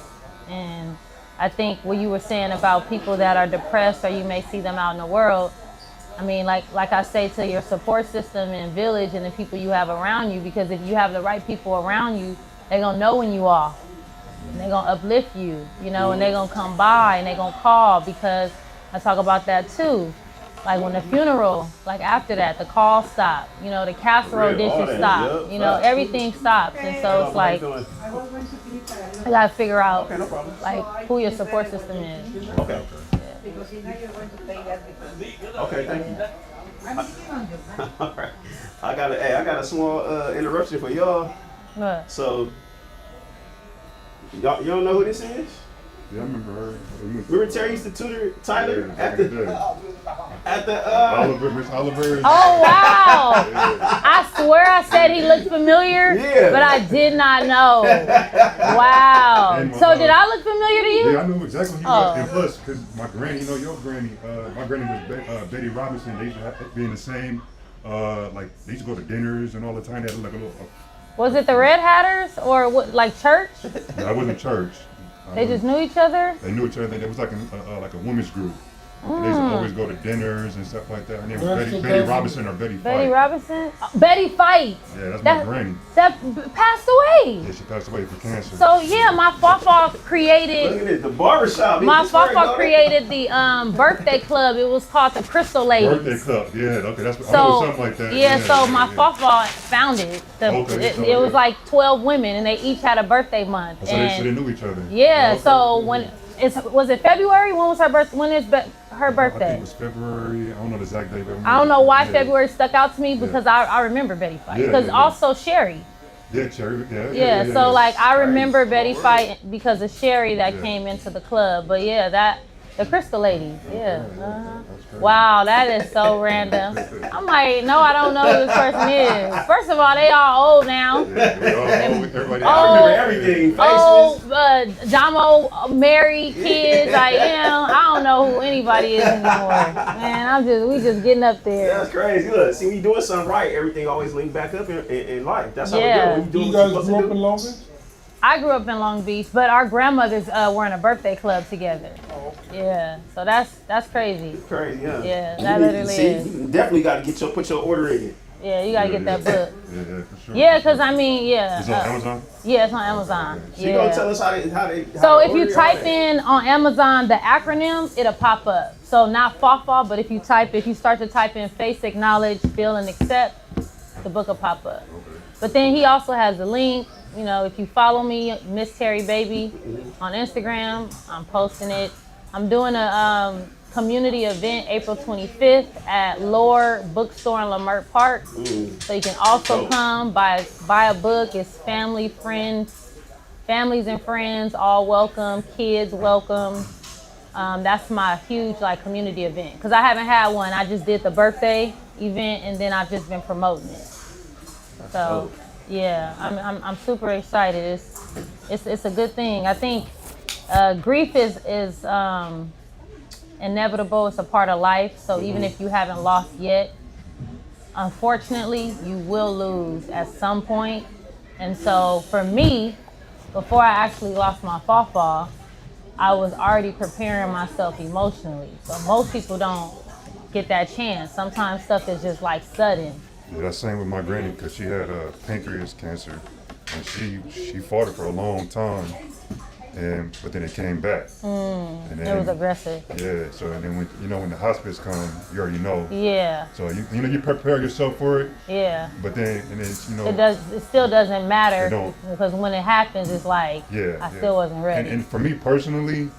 And I think what you were saying about people that are depressed, or you may see them out in the world, I mean, like I say, to your support system and village and the people you have around you, because if you have the right people around you, they're gonna know when you off, and they're gonna uplift you, you know, and they're gonna come by and they're gonna call, because I talk about that too. Like when the funeral, like after that, the call stopped, you know, the casserole Yeah, all dishes that, stopped, yep, you know, facts. everything stops. And so it's like, you gotta figure out Okay, no problem. like who your support system is. Okay. Okay, thank you. All right. I got a small interruption for y'all. But So y'all don't know who this is? Yeah, I remember her. Remember Terry used to tutor Tyler Yeah, at back in the the day. at the Miss Oliver. oh wow! I swear I said he looked familiar, Yeah. but I did not know. Wow. And, So did I look familiar to you? Yeah, I knew exactly who he was. And plus, because my granny, you know your granny, my granny was Betty Robinson. They used to be in the same, like, they used to go to dinners and all the time. They had like a little, Was it the Red Hatters or what? Like church? I wasn't church. They just knew each other. They knew each other. It was like a women's group. And they used to always go to dinners and stuff like that. Her name was Betty Robinson or Betty Fight. Betty Robinson? Betty Fight. Yeah, that's my granny. That passed away. away. Yeah, she passed away for cancer. So yeah, my Fafa Look created. at this, the barbershop. My It's right, Fafa dog. created the birthday club. It was called the Crystal Ladies. Birthday club, yeah, okay, that's I know So something like that. yeah, so my yeah. Fafa founded. Okay, so, It was yeah. like 12 women, and they each had a birthday month. So they knew each other. Yeah, Okay. so was it February? When was her birth? When is her I think birthday? it was February. I don't know the exact date. But I don't know why yeah. February stuck out to me because I remember Betty Fight. Yeah, Because yeah, yeah. also Sherry. Yeah, Cherry. Yeah, so like I remember Betty Right. Fight because of Sherry that Yeah. came into the club. But yeah, the Crystal Ladies. Yeah. That's crazy. Wow, that is so random. I'm like, no, I don't know who this person is. First of all, they all old now. Yeah, we all, everybody. Oh, Remember everything. Faces. Oh, Damo, married, kids. I don't know who anybody is anymore. Man, we just getting up there. That's crazy. Look, see, when you doing something right, everything always link back up in life. That's how Yeah. we do it. When You you doing guys what grew you're up supposed in to do. Long Beach? I grew up in Long Beach, but our grandmothers were in a birthday club together. Yeah, so that's crazy. Crazy, yeah. Yeah, that literally See, is. you definitely got to put your order in. Yeah, you gotta get that book. Yeah, for sure. Yeah, cause I mean, yeah. It's on Amazon? Yeah, it's on Amazon. So you gonna tell Yeah. us how they So if order you it, type all that? in on Amazon the acronyms, it'll pop up. So not FAFA, but if you start to type in face, acknowledge, feel, and accept, the book will pop up. But then he also has a link. You know, if you follow me, Miss Terry Baby, on Instagram, I'm posting it. I'm doing a community event April 25th at Lore Bookstore in Lamert Park. So you can also come buy a book. It's families and friends, all welcome. Kids welcome. That's my huge community event because I haven't had one. I just did the birthday event and then I've just been promoting it. So yeah, I'm super excited. It's a good thing. I think grief is inevitable. It's a part of life. So even if you haven't lost yet, unfortunately, you will lose at some point. And so for me, before I actually lost my Fafa, I was already preparing myself emotionally. So most people don't get that chance. Sometimes stuff is just sudden. Yeah, that's same with my granny because she had pancreas cancer, and she fought it for a long time, but then it came back. And then, It was aggressive. Yeah, so and then when the hospice come, you already know. Yeah, So you prepare yourself for it, yeah. but then It still doesn't matter It don't. because when it happens, it's I still wasn't ready. And for me personally,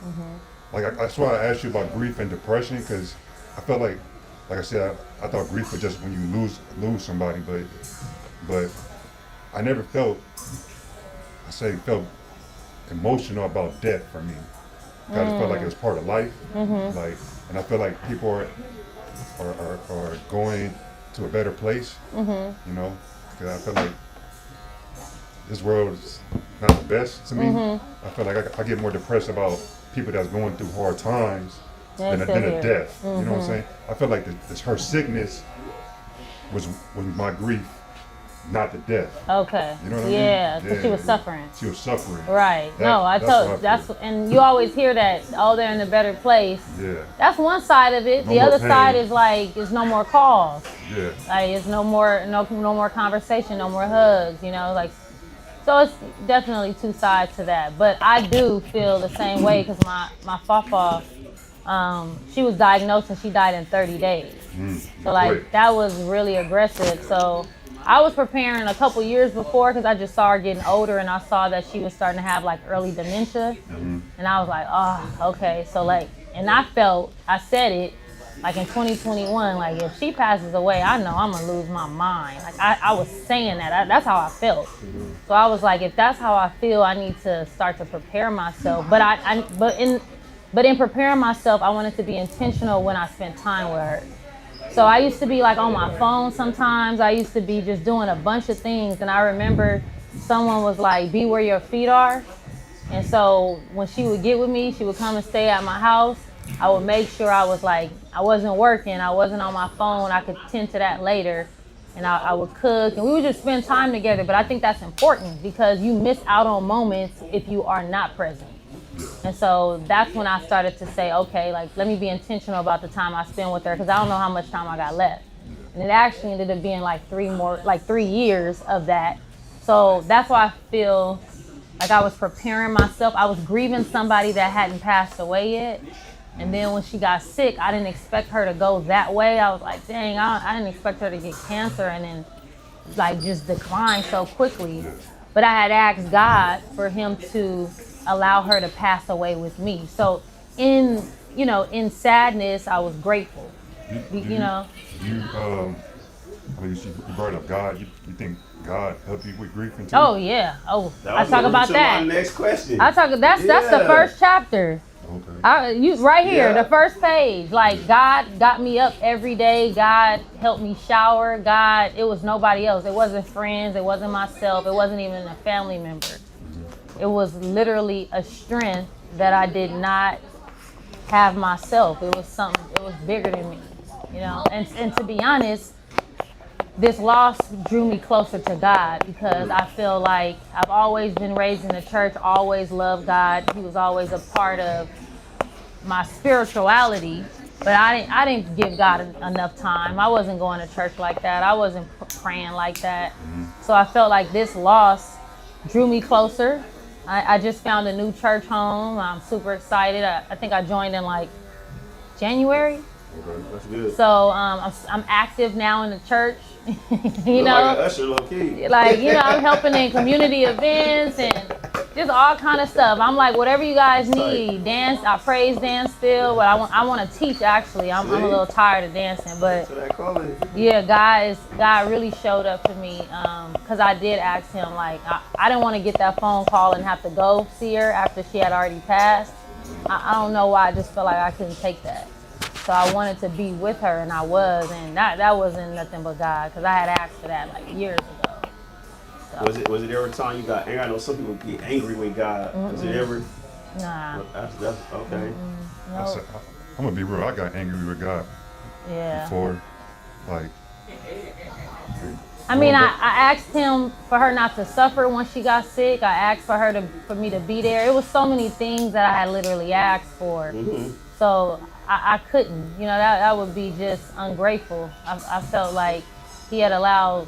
that's why I asked you about grief and depression because I felt like I said, I thought grief was just when you lose somebody, but I never felt emotional about death for me. I just felt like it was part of life, and I feel like people are going to a better place, because I feel like this world is not the best to me. I feel like I get more depressed about people that's going through hard times than a death. You know what I'm saying? I feel like her sickness was my grief, not the death. Okay. You know what I mean? Yeah, because she was Yeah. suffering. She was suffering. Right. No, I told feel. and you always hear that. Oh, they're in a better place. Yeah. That's one side of it. No The more other pain. side is it's no more calls. Yeah. It's no more conversation, no more hugs. So it's definitely two sides to that. But I do feel the same way because my Fafa, she was diagnosed and she died in 30 days. So Wait. that was really aggressive. So I was preparing a couple years before because I just saw her getting older and I saw that she was starting to have early dementia. And I was like, oh, okay. So and I said it in 2021, if she passes away, I know I'm gonna lose my mind. I was saying that. That's how I felt. So I was like, if that's how I feel, I need to start to prepare myself. But in preparing myself, I wanted to be intentional when I spent time with her. So I used to be on my phone sometimes. I used to be just doing a bunch of things. And I remember someone was like, be where your feet are. And so when she would get with me, she would come and stay at my house. I would make sure I wasn't working. I wasn't on my phone. I could tend to that later. And I would cook and we would just spend time together. But I think that's important because you miss out on moments if you are not present. And so that's when I started to say, okay, let me be intentional about the time I spend with her because I don't know how much time I got left. And it actually ended up being 3 years of that. So that's why I feel like I was preparing myself. I was grieving somebody that hadn't passed away yet. And then when she got sick, I didn't expect her to go that way. I was like, dang, I didn't expect her to get cancer and then like just decline so quickly. But I had asked God for him to allow her to pass away with me. So in sadness, I was grateful. You know. I mean, you brought up God. You think God helped you with grief and too? Oh yeah. Oh, I talk about that. My next question. That's the first chapter. Okay. Right here, Yeah. the first page. Like God got me up every day. God helped me shower. God, it was nobody else. It wasn't friends. It wasn't myself. It wasn't even a family member. It was literally a strength that I did not have myself. It was something. It was bigger than me. You know. And to be honest, this loss drew me closer to God because I feel like I've always been raised in the church, always loved God. He was always a part of my spirituality, but I didn't give God enough time. I wasn't going to church like that. I wasn't praying like that. So I felt like this loss drew me closer. I just found a new church home. I'm super excited. I think I joined in like January. Okay, that's good. So I'm active now in the church. You know, like an usher, low key. like I'm helping in community events and just all kind of stuff. I'm like, whatever you guys need, dance. I praise dance still, but I want to teach. Actually, I'm a little tired of dancing, but So that calling. yeah, God really showed up for me because I did ask him. Like I didn't want to get that phone call and have to go see her after she had already passed. I don't know why. I just felt like I couldn't take that. So I wanted to be with her, and I was, and that wasn't nothing but God, because I had asked for that like years ago. So. Was it ever a time you got angry? I know some people get angry with God. Was it ever? Nah. That's okay. Nope. I'm gonna be real. I got angry with God Yeah. before, like. I mean, I asked him for her not to suffer when she got sick. I asked for me to be there. It was so many things that I had literally asked for. So I couldn't. You know, that would be just ungrateful. I felt like he had allowed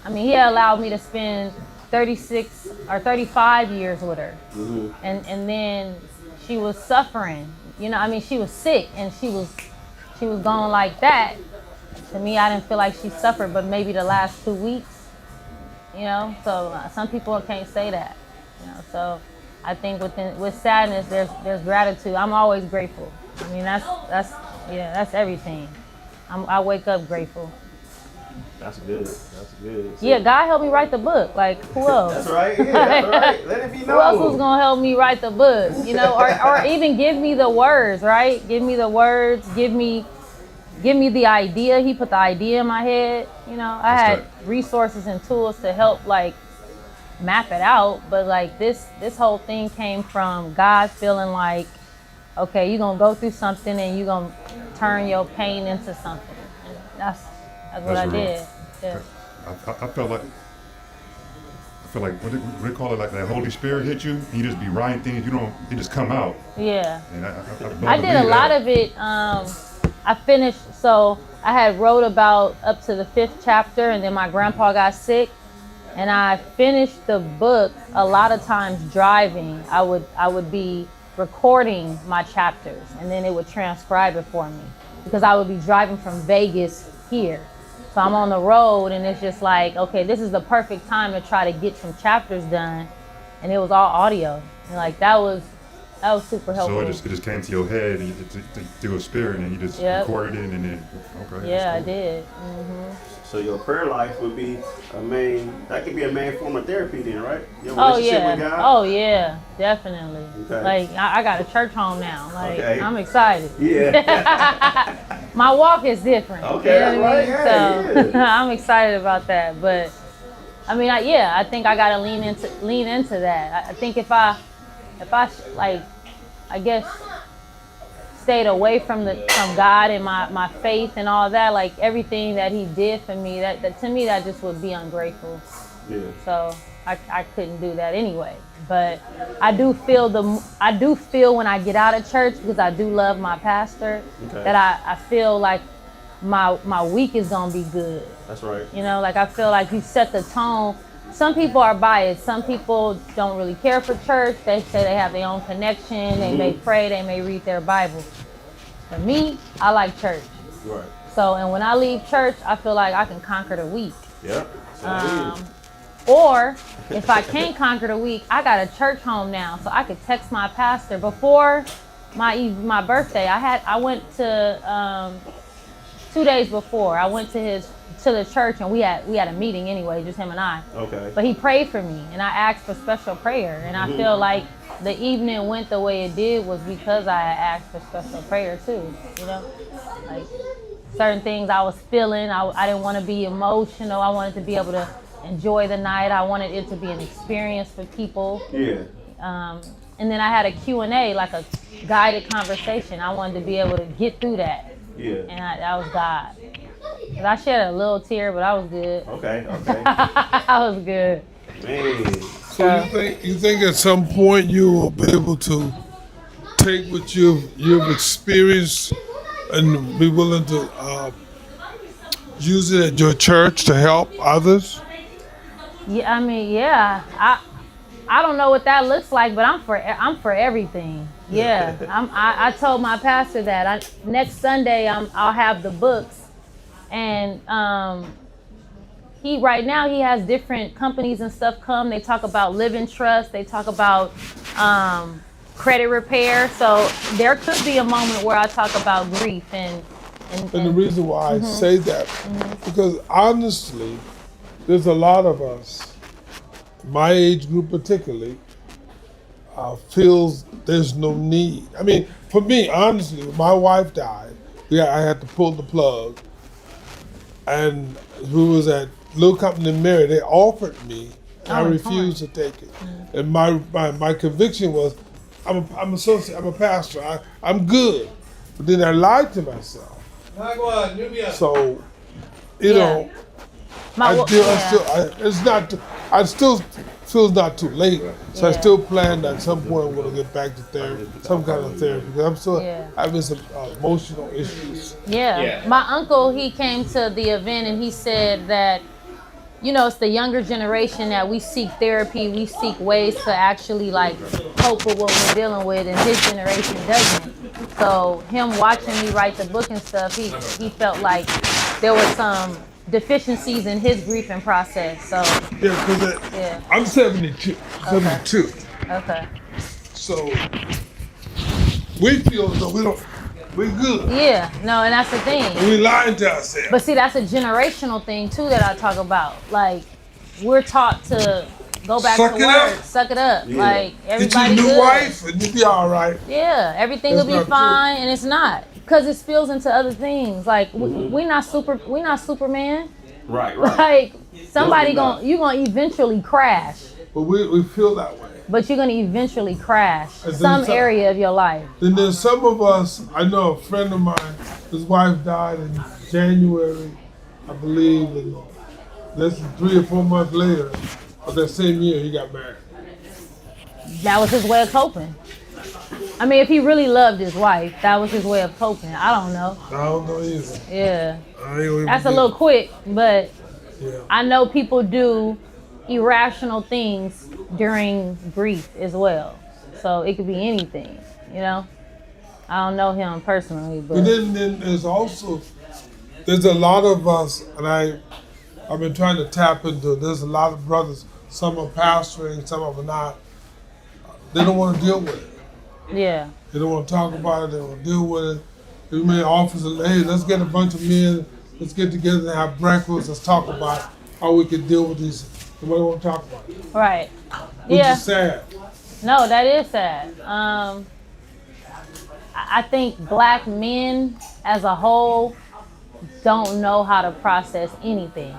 me to spend 36 or 35 years with her. And then she was suffering. You know, I mean, she was sick and she was going like that. To me, I didn't feel like she suffered, but maybe the last 2 weeks, you know. So some people can't say that, you know. So I think with sadness, there's gratitude. I'm always grateful. I mean, that's everything. I wake up grateful. That's good. That's good. So, Yeah, God helped me write the book. Like, who else? That's right. Yeah, that's right. Let it be known. Who else was gonna help me write the book? You know, or even give me the words, right? Give me the words. Give me the idea. He put the idea in my head. You know, I had resources and tools to help like map it out. But like this whole thing came from God feeling like, okay, you're gonna go through something and you're gonna turn your pain into something. And that's what I did. Yeah. I felt like what they call it, like that Holy Spirit hit you, and you just be writing things. It just come out. Yeah. And I did a lot of it. I finished, so I had wrote about up to the 5th chapter, and then my grandpa got sick, and I finished the book a lot of times driving. I would be recording my chapters, and then it would transcribe it for me because I would be driving from Vegas here. So I'm on the road, and it's just like, okay, this is the perfect time to try to get some chapters done, and it was all audio, and like that was super helpful. So it just came to your head, and you through a spirit, and you just recorded it, and then okay. Yeah, cool. I did. So your prayer life would be that could be a main form of therapy then, right? Your Oh relationship yeah. with God? Oh yeah, definitely. Okay. Like I got a church home now. Like Okay. I'm excited. Yeah. My walk is different. Okay, You know what I right, mean? yeah, So I'm excited about that. But I mean, I think I gotta lean into that. I think if I like, I guess, stayed away from God and my faith and all that, like everything that He did for me, that to me that just would be ungrateful. Yeah. So I couldn't do that anyway. But I do feel when I get out of church, because I do love my pastor, that I feel like my week is gonna be good. That's right. You know, like I feel like you set the tone some people are biased. Some people don't really care for church. They say they have their own connection. They may pray. They may read their Bible. For me, I like church. Right. So, and when I leave church, I feel like I can conquer the week. Yep. Or if I can't conquer the week, I got a church home now, so I could text my pastor. Before my birthday, I went to 2 days before. I went to the church, and we had a meeting anyway, just him and I. Okay. But he prayed for me, and I asked for special prayer, and I feel like the evening went the way it did was because I asked for special prayer too. You know, like certain things I was feeling, I didn't want to be emotional. I wanted to be able to enjoy the night. I wanted it to be an experience for people. Yeah. And then I had a Q&A, like a guided conversation. I wanted to be able to get through that. Yeah. And that was God. 'Cause I shed a little tear, but I was good. Okay. I was good. Man. So you think at some point you will be able to take what you've experienced and be willing to use it at your church to help others? Yeah, I mean, yeah. I don't know what that looks like, but I'm for everything. Yeah. I told my pastor that next Sunday I'll have the books, and right now he has different companies and stuff come. They talk about living trust. They talk about credit repair. So there could be a moment where I talk about grief and the reason why I say that, because honestly, there's a lot of us, my age group particularly, feels there's no need. I mean, for me, honestly, when my wife died, I had to pull the plug, and we was at Little Company in Mary. They offered me, and I refused to take it. And my conviction was, I'm a pastor. I'm good, but then I lied to myself. So, you know. I still feel it's not too late. So I still plan that at some point I'm going to get back to therapy, some kind of therapy, because I'm still having some emotional issues. Yeah. My uncle, he came to the event and he said that, you know, it's the younger generation that we seek therapy, we seek ways to actually like cope with what we're dealing with, and his generation doesn't. So him watching me write the book and stuff, he felt like there was some deficiencies in his grieving process. So I'm 72. Okay. So we feel as though we're good. Yeah, no, and that's the thing. And we lying to ourselves. But see, that's a generational thing too that I talk about. Like, we're taught to go back to work, suck it up. Yeah. Like, everybody get you a new good. wife and you'll be all right. Yeah, everything will be fine, and it's not, because it spills into other things. Like, we not Superman. Right. Like, you gonna eventually crash. But we feel that way. But you're gonna eventually crash some area of your life. Then there's some of us. I know a friend of mine. His wife died in January, I believe, and less than 3 or 4 months later, of that same year, he got married. That was his way of coping. I mean, if he really loved his wife, that was his way of coping. I don't know. I don't know either. Yeah. That's a little quick, but I know people do irrational things during grief as well. So it could be anything, you know? I don't know him personally, but... And then there's a lot of us, and I've been trying to tap into, there's a lot of brothers, some are pastoring, some of them are not. They don't want to deal with it. Yeah. They don't want to talk about it, they don't want to deal with it. They may offer, hey, let's get a bunch of men, let's get together and have breakfast, let's talk about how we can deal with these. Nobody want to talk about it. Right. Which is sad. No, that is sad. I think black men as a whole don't know how to process anything.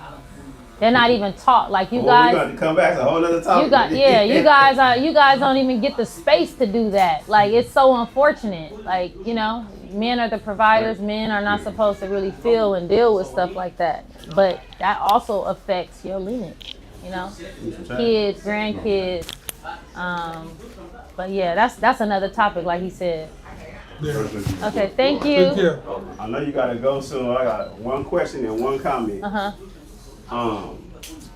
They're not even taught. Like, you guys. We got to come back to a whole other topic. You guys don't even get the space to do that. Like, it's so unfortunate. Like, you know, men are the providers. Men are not supposed to really feel and deal with stuff like that. But that also affects your lineage. You know, kids, grandkids. But yeah, that's another topic, like he said. Yeah. Okay, thank you. I know you gotta go soon. I got one question and one comment.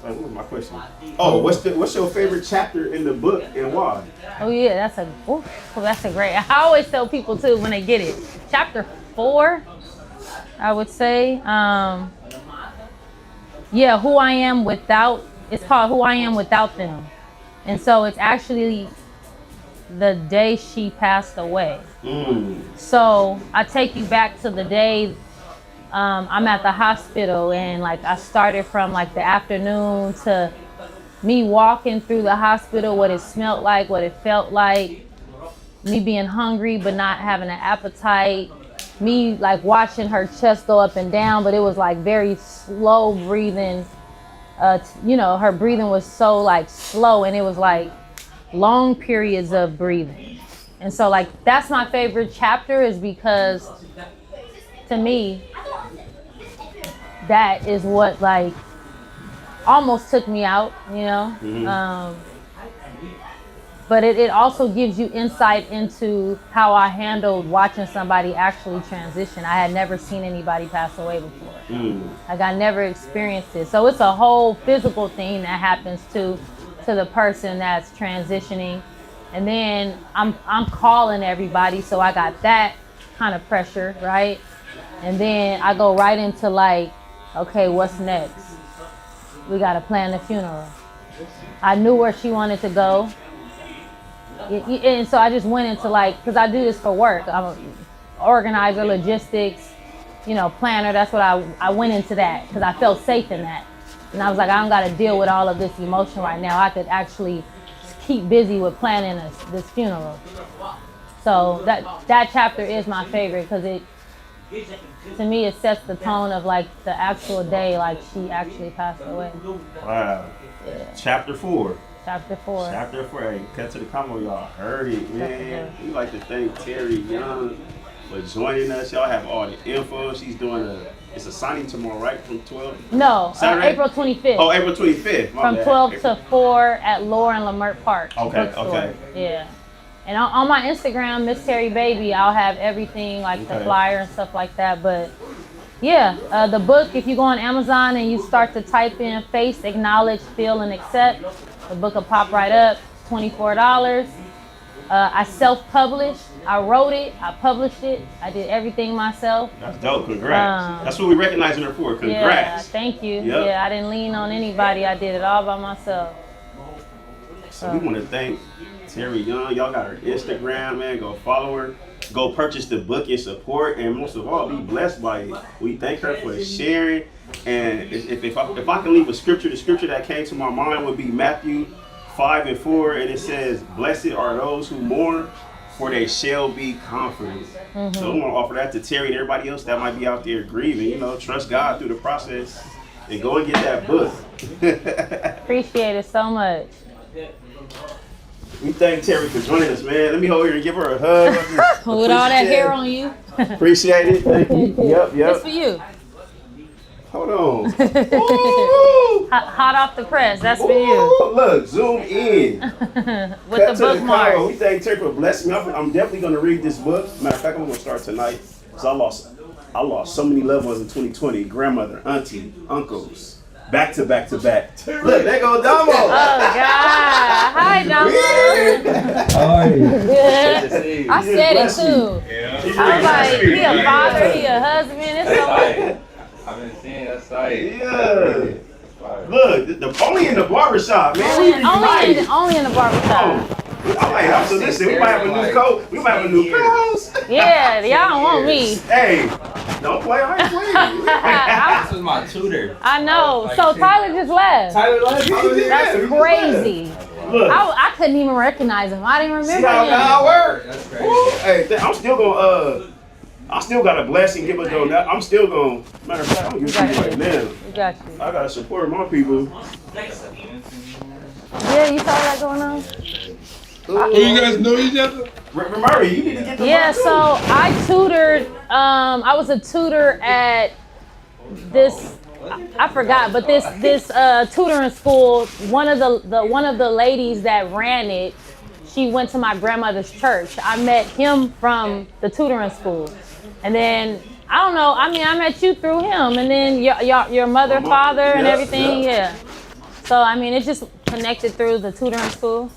What was my question? Oh, what's your favorite chapter in the book and why? Oh yeah, that's a great. I always tell people too when they get it. Chapter 4, I would say. Yeah, who I am without. It's called Who I Am Without Them, and so it's actually the day she passed away. So I take you back to the day I'm at the hospital, and like I started from like the afternoon to me walking through the hospital, what it smelled like, what it felt like, me being hungry but not having an appetite, me like watching her chest go up and down, but it was like very slow breathing. Her breathing was so like slow, and it was like long periods of breathing. And so like that's my favorite chapter, is because to me that is what like almost took me out, but it also gives you insight into how I handled watching somebody actually transition. I had never seen anybody pass away before. Like I never experienced it. So it's a whole physical thing that happens to the person that's transitioning. And then I'm calling everybody, so I got that kind of pressure, right? And then I go right into like, okay, what's next? We gotta plan the funeral. I knew where she wanted to go. And so I just went into like, because I do this for work. I'm an organizer, logistics, planner. That's what I went into that because I felt safe in that. And I was like, I don't gotta deal with all of this emotion right now. I could actually keep busy with planning this funeral. So that chapter is my favorite because to me, it sets the tone of like the actual day, like she actually passed away. Wow. Yeah. Chapter 4. Chapter 4. Chapter 4. Hey, cut to the combo, y'all heard it, man. We like to thank Terry Young for joining us. Y'all have all the info. She's doing it's a signing tomorrow, right? From 12? No, Saturday? April 25th. Oh, April 25th. From 12 to 4 at Lauren Lamert Park. Okay, bookstore. okay. Yeah. And on my Instagram, Miss Terry Baby, I'll have everything like the flyer and stuff like that. But yeah, the book, if you go on Amazon and you start to type in face, acknowledge, feel, and accept, the book will pop right up, $24. I self-published. I wrote it. I published it. I did everything myself. That's dope. Congrats. That's what we're recognizing her for. Congrats. Yeah, thank you. Yep. Yeah, I didn't lean on anybody. I did it all by myself. So we want to thank Terry Young. Y'all got her Instagram, man. Go follow her. Go purchase the book and support. And most of all, be blessed by it. We thank her for sharing. And if I can leave a scripture, the scripture that came to my mind would be Matthew 5:4. And it says, "Blessed are those who mourn, for they shall be comforted." So I want to offer that to Terry and everybody else that might be out there grieving. Trust God through the process and go and get that book. Appreciate it so much. We thank Terry for joining us, man. Let me hold her and give her a hug. With all that hair on you. Appreciate it. Thank you. Yep. It's for you. Hold on. Ooh. Hot off the press. That's for Ooh. you. Look, zoom in. With the bookmark. We thank Terry for blessing me. I'm definitely going to read this book. Matter of fact, I'm going to start tonight. Because I lost so many loved ones in 2020. Grandmother, auntie, uncles. Back to back to back. Look, there goes Damo. Oh, God. Hi, Damo. Yeah. I said it, too. Yeah. I was like, he a father, he a husband. It's so much. I've been seeing that site. Yeah. Look, only in the barbershop, man. Only in the barbershop. So listen, we might have a new coat. We might have a new co-host. Yeah, y'all don't want me. Hey, don't play. I ain't playing. This was my tutor. I know. So Tyler just left. Tyler left. That's crazy. Look, I couldn't even recognize him. I didn't see remember how him. God works. That's crazy. Woo. Hey, I'm still gonna. I still got a blessing. Give a donut. I'm still gonna. Matter of fact, I'm gonna give you right now. We got you. I gotta support my people. Yeah, you saw that going on? Oh, you guys know each other? Murray, you need to get the Yeah, mic, too. so I tutored, I was a tutor at this, I forgot, but this tutoring school, one of the ladies that ran it, she went to my grandmother's church. I met him from the tutoring school. And then, I don't know, I met you through him. And then your mother, father, and everything, yeah. So I mean, it just connected through the tutoring school.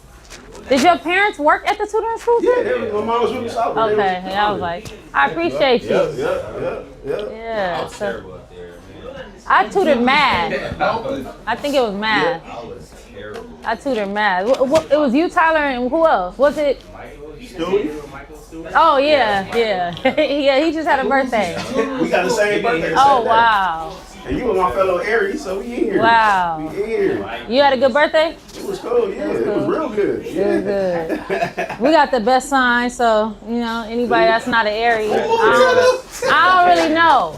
Did your parents work at the tutoring school? Yeah, my mom was really solid. Okay, yeah, I was like, I appreciate you. Yeah. Yeah. was terrible up there, man. I tutored math. I think it was math. I was terrible. I tutored math. It was you, Tyler, and who else? Was it? Oh yeah. Yeah, he just had a birthday. We got the same birthday. Oh wow. And you were my fellow Artis, so we here. Wow. We here. You had a good birthday? It was cool, yeah. It was real good. It was good. We got the best sign, so anybody that's not an Aries, I don't really know.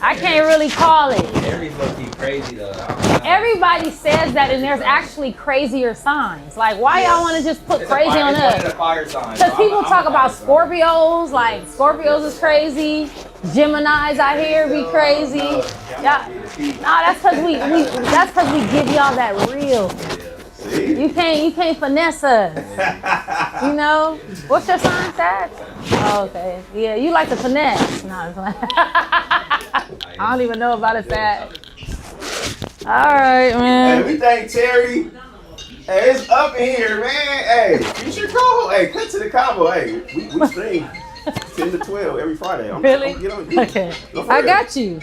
I can't really call it. Aries low-key crazy though. I don't know. Everybody says that, and there's actually crazier signs. Like, why y'all want to just put It's crazy on one of us? the fire signs. Because people talk about Scorpios, like Scorpios is crazy. Geminis I hear be crazy. Yeah. No, that's because we give y'all that real. You can't finesse us. What's your sign, Sag? Oh, okay. Yeah, you like to finesse. No, I'm playing. I don't even know about it, Sag. All right, man. Hey, we thank Terry. Hey, it's up in here, man. Hey, you should go. Hey, cut to the combo. Hey, we stream 10 to 12 every Friday. Really? Yeah. Okay. No, for I real. got you.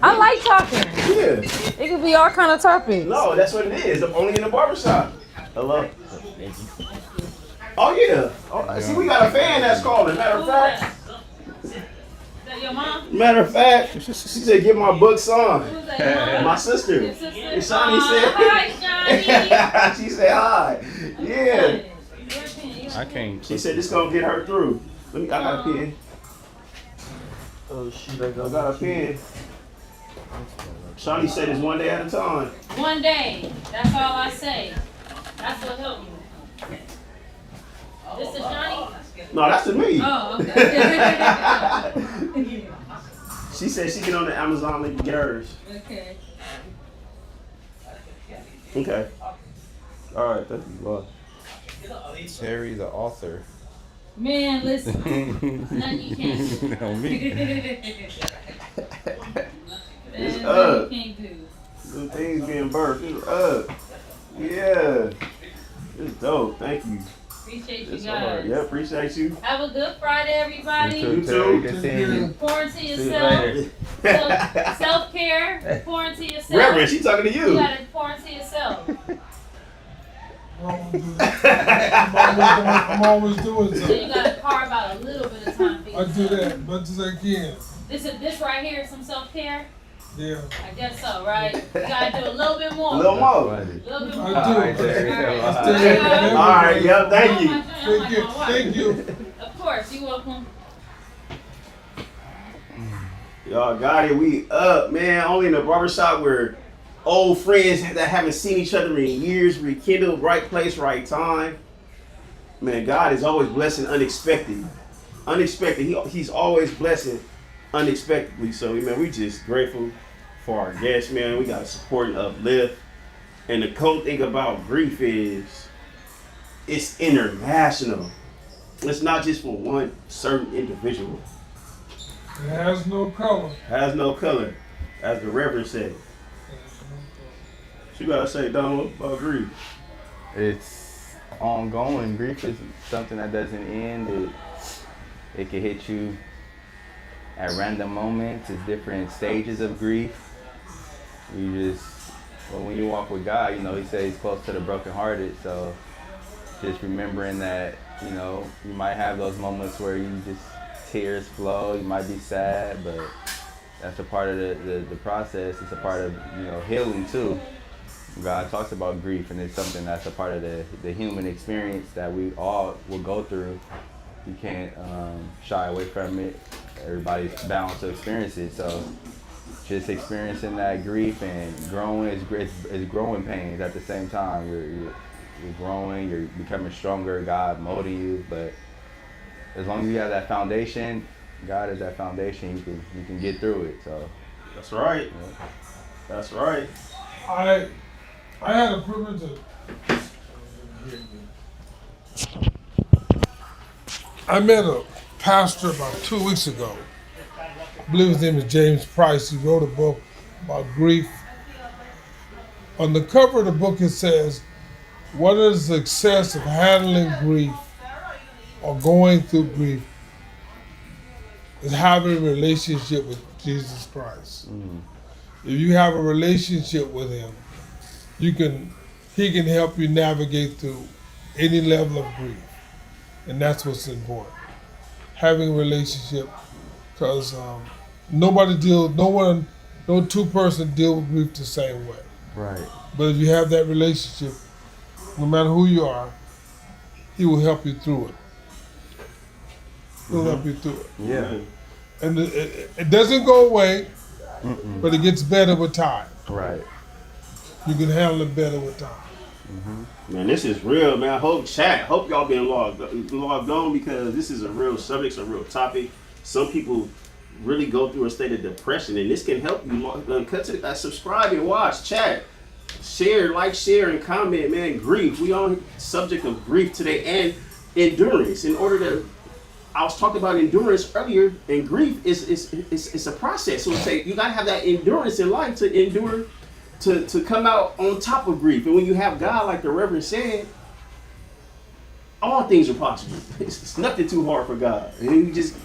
I like talking. Yeah. It could be all kind of topics. No, that's what it is. Only in the barbershop. Hello. Oh yeah. Oh, see, we got a fan that's calling. Matter of fact. Is that your mom? Matter of fact, she said, "Get my book signed." Who's that? My sister. Your sister? And Shawnee said. Hi, Shawnee. She said hi. Yeah. I can't. She said this gonna get her through. I got a pen. Oh shit! I got a pen. Shawnee said it's one day at a time. One day. That's all I say. That's what helped you. This is Shawnee? No, that's to me. Oh, okay. She said she get on the Amazon link and get hers. Okay. Okay. All right, thank you. Bye. Terry, the author. Man, listen. Nothing you can't do. On me. It's There's up. nothing you can't do. Some things being birthed. It's up. Yeah. It's dope. Thank you. Appreciate you It's hard. guys. Yeah, appreciate you. Have a good Friday, everybody. You too. Good seeing you. Pour into See you yourself. later. Self-care. Pour into yourself. Reverend, she talking to You you. gotta pour into yourself. I'm always doing So you something. gotta carve out a little bit of time for I yourself. do that as much as I can. This right here is some self-care? Yeah, I guess so, right? You gotta do a little bit more. A little more. A little bit more. I do. Alright, Terry. I All right, yeah, thank you. Thank you. Thank you. Of course, you're welcome. Y'all got it. We up, man. Only in the barbershop where old friends that haven't seen each other in years rekindle. Right place, right time. Man, God is always blessing unexpected. Unexpected. He's always blessing unexpectedly. So, man, we just grateful for our guests, man. We got to support and uplift. And the cool thing about grief is it's international. It's not just for one certain individual. It has no color. Has no color, as the Reverend said. What you gotta say, Donald, about grief? It's ongoing. Grief is something that doesn't end. It can hit you at random moments. It's different stages of grief. When you walk with God, He says He's close to the brokenhearted. So just remembering that, you might have those moments where you just tears flow. You might be sad, but that's a part of the process. It's a part of healing too. God talks about grief, and it's something that's a part of the human experience that we all will go through. You can't shy away from it. Everybody's bound to experience it. So just experiencing that grief and growing is growing pains at the same time. You're growing. You're becoming stronger. God molding you, but as long as you have that foundation, God is that foundation. You can get through it. So That's right. yeah. That's right. I had a privilege of. I met a pastor about 2 weeks ago. I believe his name is James Price. He wrote a book about grief. On the cover of the book, it says, "What is the success of handling grief or going through grief? Is having a relationship with Jesus Christ. If you have a relationship with Him, He can help you navigate through any level of grief, and that's what's important. Having a relationship, because no two person deal with grief the same way. Right. But if you have that relationship, no matter who you are, He will help you through it. He'll help you through it. Yeah. And it doesn't go away, but it gets better with time. Right. You can handle it better with time. Man, this is real, man. Hope y'all been logged on, because this is a real subject, it's a real topic. Some people really go through a state of depression, and this can help you. Subscribe and watch, chat, share, and comment, man. Grief. We on subject of grief today, and endurance. I was talking about endurance earlier, and grief is a process. So you gotta have that endurance in life to endure, to come out on top of grief. And when you have God, like the Reverend said, all things are possible. It's nothing too hard for God. And you just,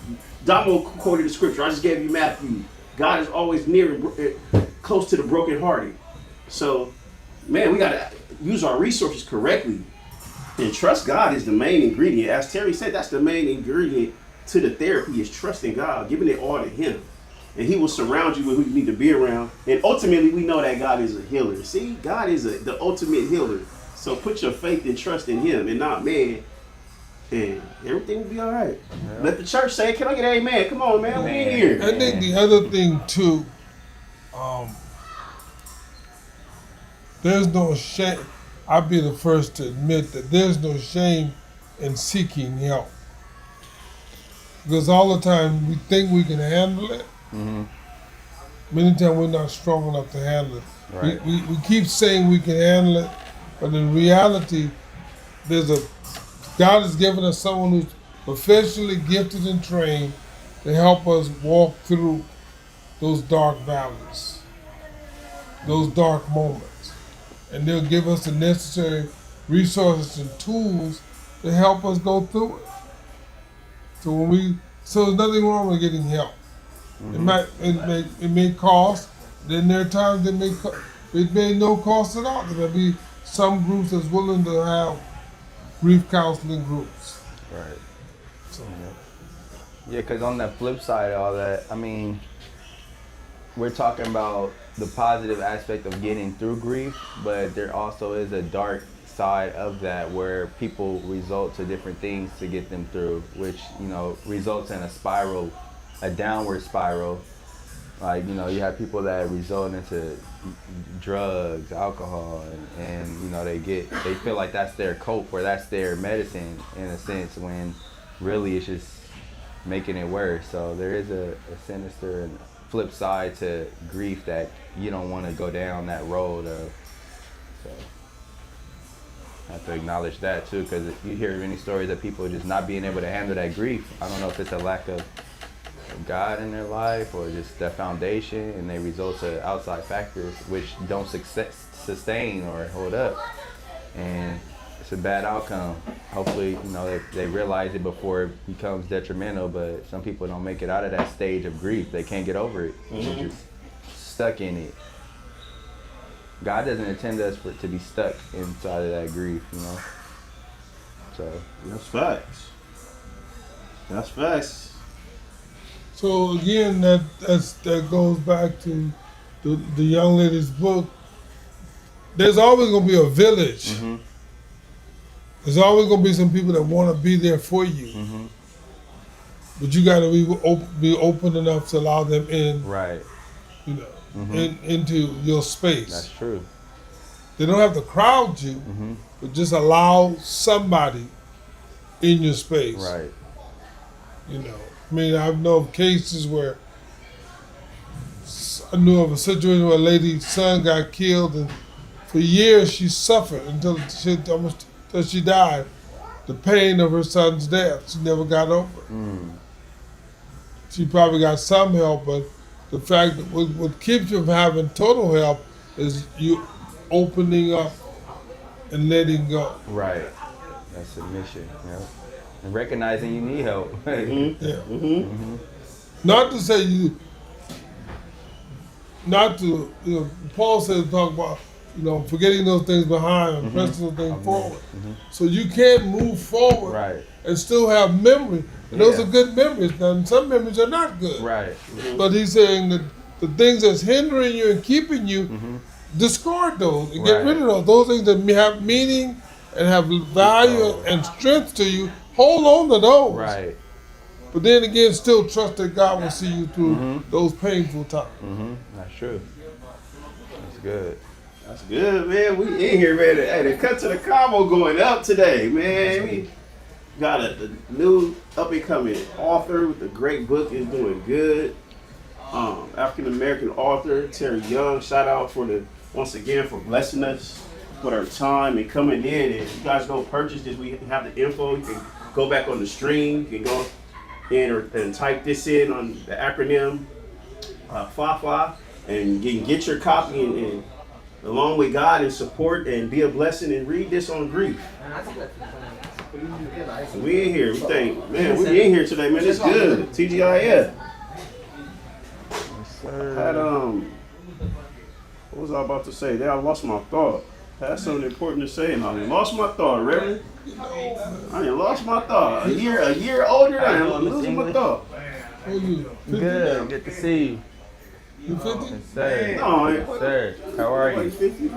Damo quoted the scripture. I just gave you Matthew. God is always near and close to the brokenhearted. So, man, we gotta use our resources correctly. And trust God is the main ingredient. As Terry said, that's the main ingredient to the therapy, is trusting God, giving it all to Him. And He will surround you with who you need to be around. And ultimately, we know that God is a healer. See, God is the ultimate healer. So put your faith and trust in Him and not man. And everything will be all right. Yeah. Let the church say, can I get an amen? Come on, man. We in here. I think the other thing, too, there's no shame. I'll be the first to admit that there's no shame in seeking help. Because all the time we think we can handle it. Many times we're not strong enough to handle it. Right. We keep saying we can handle it, but in reality, God has given us someone who's professionally gifted and trained to help us walk through those dark valleys, those dark moments. And they'll give us the necessary resources and tools to help us go through it. So there's nothing wrong with getting help. It may cost. Then there are times it may no cost at all. There'll be some groups that's willing to have grief counseling groups. Right. So, yeah, because on that flip side of all that, I mean, we're talking about the positive aspect of getting through grief, but there also is a dark side of that where people resort to different things to get them through, which, results in a downward spiral. Like, you have people that result into drugs, alcohol, and they feel like that's their cope or that's their medicine in a sense, when really it's just making it worse. So there is a sinister and flip side to grief that you don't want to go down that road of. So I have to acknowledge that too, because you hear many stories of people just not being able to handle that grief. I don't know if it's a lack of God in their life or just that foundation, and they result to outside factors which don't sustain or hold up, and it's a bad outcome. Hopefully, they realize it before it becomes detrimental, but some people don't make it out of that stage of grief. They can't get over it. They're just stuck in it. God doesn't intend us to be stuck inside of that grief, So that's facts. That's facts. So again, that goes back to the young lady's book. There's always going to be a village. There's always going to be some people that want to be there for you. But you got to be open enough to allow them in. Right. Into your space. That's true. They don't have to crowd you, but just allow somebody in your space. Right. I know of cases where I knew of a situation where a lady's son got killed, and for years she suffered until she died. The pain of her son's death, she never got over it. She probably got some help, but the fact that what keeps you from having total help is opening up and letting go. Right. That's submission. Yeah. And recognizing you need help. Yeah. Not to say not to, Paul says talk about, forgetting those things behind and pressing those things forward. So you can move forward Right. and still have memory. And those are good memories. Now, some memories are not good. Right. But he's saying that the things that's hindering you and keeping you, discard those and get rid of those. Those things that have meaning and have value and strength to you, hold on to those. Right. But then again, still trust that God will see you through those painful times. That's true. That's good. That's good, man. We in here, man. Hey, the cut to the convo going up today, man. We got a new up and coming author with a great book. Is doing good. African American author Terry Young. Shout out once again for blessing us with our time and coming in. And you guys go purchase this. We have the info. You can go back on the stream. You can go in and type this in on the acronym FAFA, and you can get your copy and along with God and support and be a blessing and read this on grief. We in here. We think, man, we in here today, man. It's good. TGIF. Had what was I about to say? There, I lost my thought. Had something important to say, and I lost my thought, Reverend. I lost my thought. A year older, I losing my thought. Good. Good to see you. You 50? Yes, sir. No, Yes, sir. How are you? Like 50.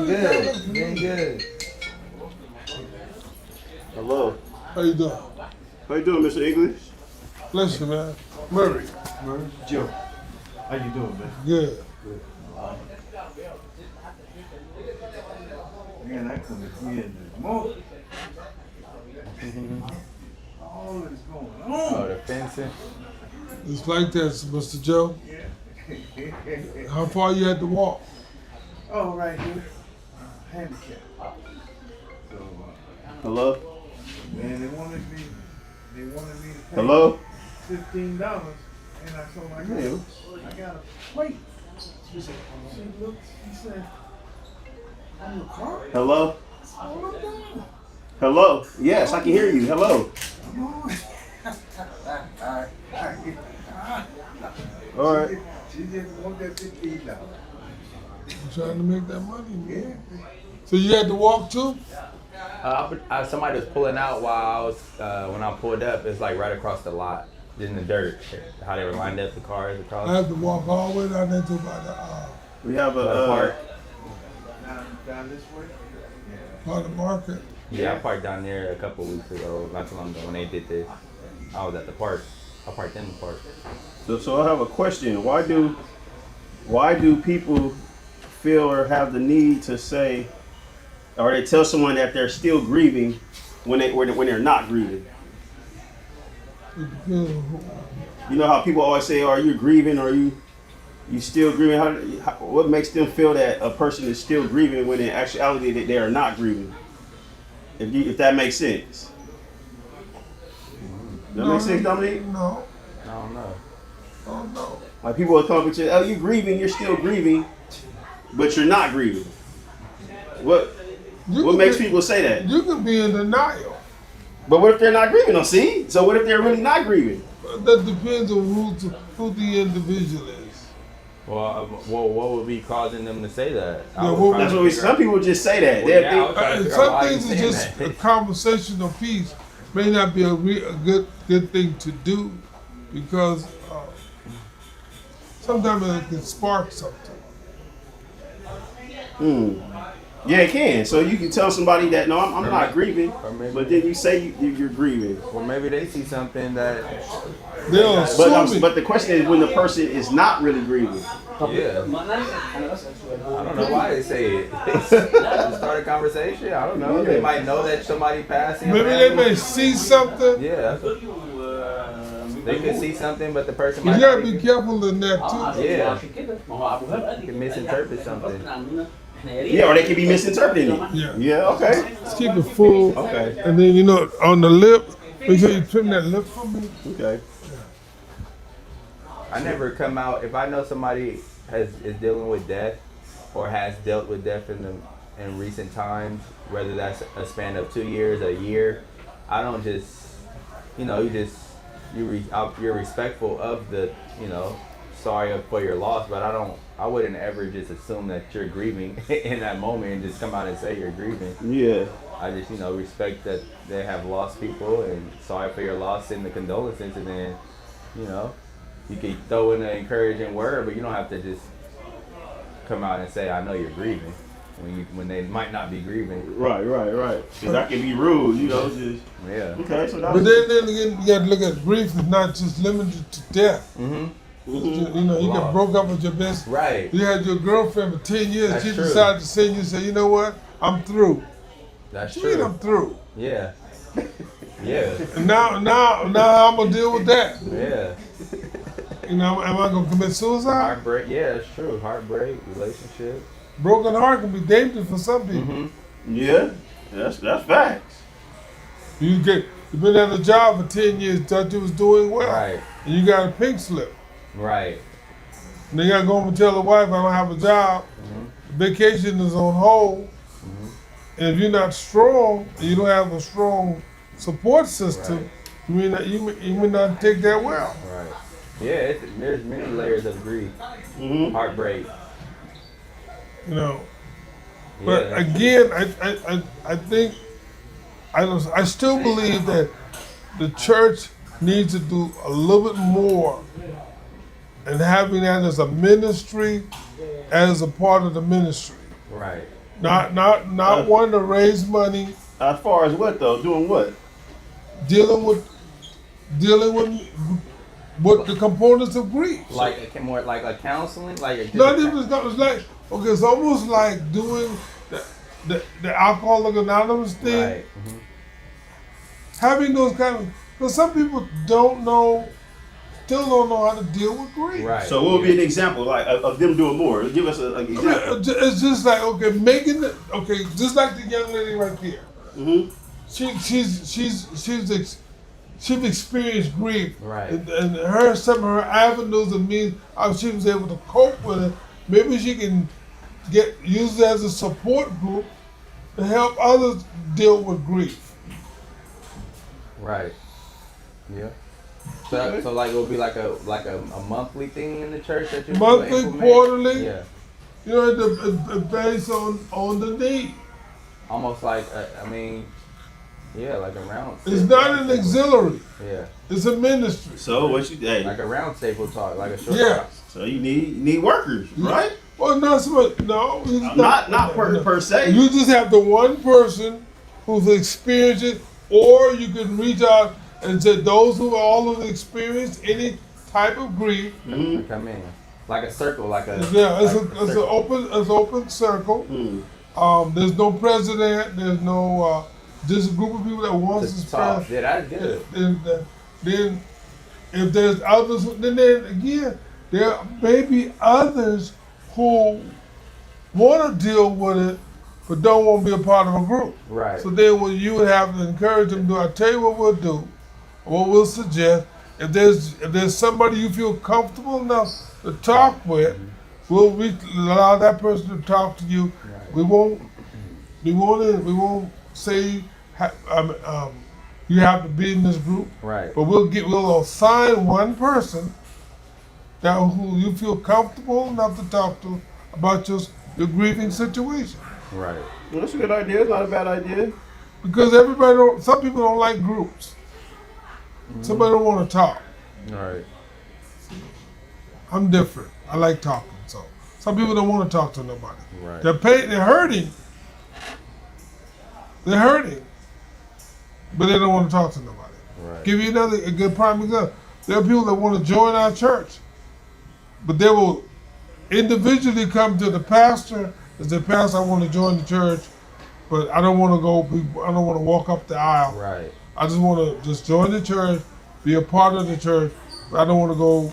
Good. Doing good. Hello. How you doing? How you doing, Mr. English? Bless you, man. Murray. Joe, how you doing, man? Good. Man, I come at the end of the month. All is going Oh, on. the fencing. It's like that, Mr. Joe. How far you had to walk? Oh, right here. Handicap. So, Hello? man, they wanted me to pay Hello? $15, and I told my girl, I got a plate. She looked, she said, on your car? Hello? Hold up down. Hello? Yes, I can hear you. Hello? Come on. All right. She just want that $15. You trying to make that money, man. So you had to walk too? Somebody was pulling out while I was when I pulled up. It's like right across the lot, in the dirt. How they were lined up the cars across. I had to walk all the way down there to about We have the a park. Down this way? part of the market. Yeah, I parked down there a couple weeks ago, not too long ago when they did this. I was at the park. I parked in the park. So I have a question. Why do people feel or have the need to say, or they tell someone that they're still grieving when they're not grieving? It depends on who. You know how people always say, "Are you grieving? Or you still grieving?" What makes them feel that a person is still grieving when in actuality that they are not grieving? If that makes sense. That makes sense, Dominique? No. I don't know. Oh no. Like people will come up to you, "Oh, you grieving? You're still grieving, but you're not grieving." What makes people say that? You could be in denial. But what if they're not grieving? No, see? So what if they're really not grieving? That depends on who the individual is. Well, what would be causing them to say that? Yeah, what- That's what some people just say that. Well, yeah, I was trying to And figure out some why things you is saying just that. a conversational piece. May not be a good thing to do because sometimes it can spark something. Yeah, it can. So you can tell somebody that, no, I'm not grieving, maybe- but then you say you're grieving. Well, maybe they see something that, They'll assume it. But the question is when the person is not really grieving. yeah. I don't know why they say it. Start a conversation. I don't know. They might know that somebody passed. Maybe they may see something. Yeah. They could see something, but the person You might gotta not be careful in that too. Yeah. Can misinterpret something. Yeah, or they can be misinterpreting it. Yeah. Yeah, okay. Just keep it full. Okay. And then on the lip, make sure you trim that lip for me. Okay. I never come out if I know somebody is dealing with death. or has dealt with death in recent times, whether that's a span of 2 years, a year, I don't just, you're respectful of the, sorry for your loss, but I wouldn't ever just assume that you're grieving in that moment and just come out and say you're grieving. Yeah. I just, respect that they have lost people and sorry for your loss and the condolences, and then, you can throw in an encouraging word, but you don't have to just come out and say, I know you're grieving, when they might not be grieving. Right. Because that can be rude, just. Yeah. Okay, so But then again, you got to look at grief is not just limited to death. Mm-hmm. You got broke up with your best. Right. You had your girlfriend for 10 years. That's She true. decided to send you and say, you know what? I'm through. That's What do you mean true. I'm through? Yeah. Yeah. And now I'm going to deal with that. Yeah. Am I going to commit suicide? Heartbreak. Yeah, it's true. Heartbreak, relationship. Broken heart can be dangerous for some people. Mm-hmm. Yeah, that's facts. You've been at a job for 10 years, thought you was doing well. Right. And you got a pink slip. Right. And they got to go home and tell the wife, I don't have a job. Vacation is on hold. And if you're not strong, and you don't have a strong support system, Right. you may not take that well. Right. Yeah, there's many layers of grief, heartbreak. But Yeah, again, I think I still believe that the church needs to do a little bit more, and having that as a ministry, as a part of the ministry. right. Not one to raise money, As far as what though? Doing what? dealing with what the components of grief. More like a counseling, like a Not even it's like okay, it's almost like doing the Alcoholic Anonymous thing. Right. Having those kind of, because some people still don't know how to deal with grief. Right. So what would be an example like of them doing more? Give us an example. It's just like just like the young lady right there. Mm-hmm. She's experienced grief, Right. and some of her avenues of means how she was able to cope with it. Maybe she can use it as a support group to help others deal with grief. Right. Yeah. So like it would be like a monthly thing in the church that you Monthly, implement? quarterly. Yeah. It's based on the need. Almost like like a round. It's not an auxiliary. Yeah. It's a ministry. So what you Like a round table talk, like a short Yeah. talk. So you need workers, right? Well, not so much. No, it's Not workers per se. You just have the one person who's experienced it, or you can reach out and say those who all have experienced any type of grief. Come in. Like a circle, like a It's an open circle. There's no president. There's no just a group of people that wants to talk. spread. Yeah, that's good. Then if there's others, then again there may be others who want to deal with it but don't want to be a part of a group. Right. So then what you would have to encourage them to do, I'll tell you what we'll do, what we'll suggest. If there's somebody you feel comfortable enough to talk with, we'll allow that person to talk to you. Right. We won't say you have to be in this group. Right. But we'll assign one person who you feel comfortable enough to talk to about your grieving situation. Right. Well, that's a good idea. It's not a bad idea. Because some people don't like groups. Somebody don't want to talk. Right. I'm different. I like talking. So some people don't want to talk to nobody. Right. They're hurting. They're hurting. But they don't want to talk to nobody. Right. Give you a good prime example. There are people that want to join our church, but they will individually come to the pastor and say, Pastor, I want to join the church, but I don't want to walk up the aisle. Right. I just want to join the church, be a part of the church, but I don't want to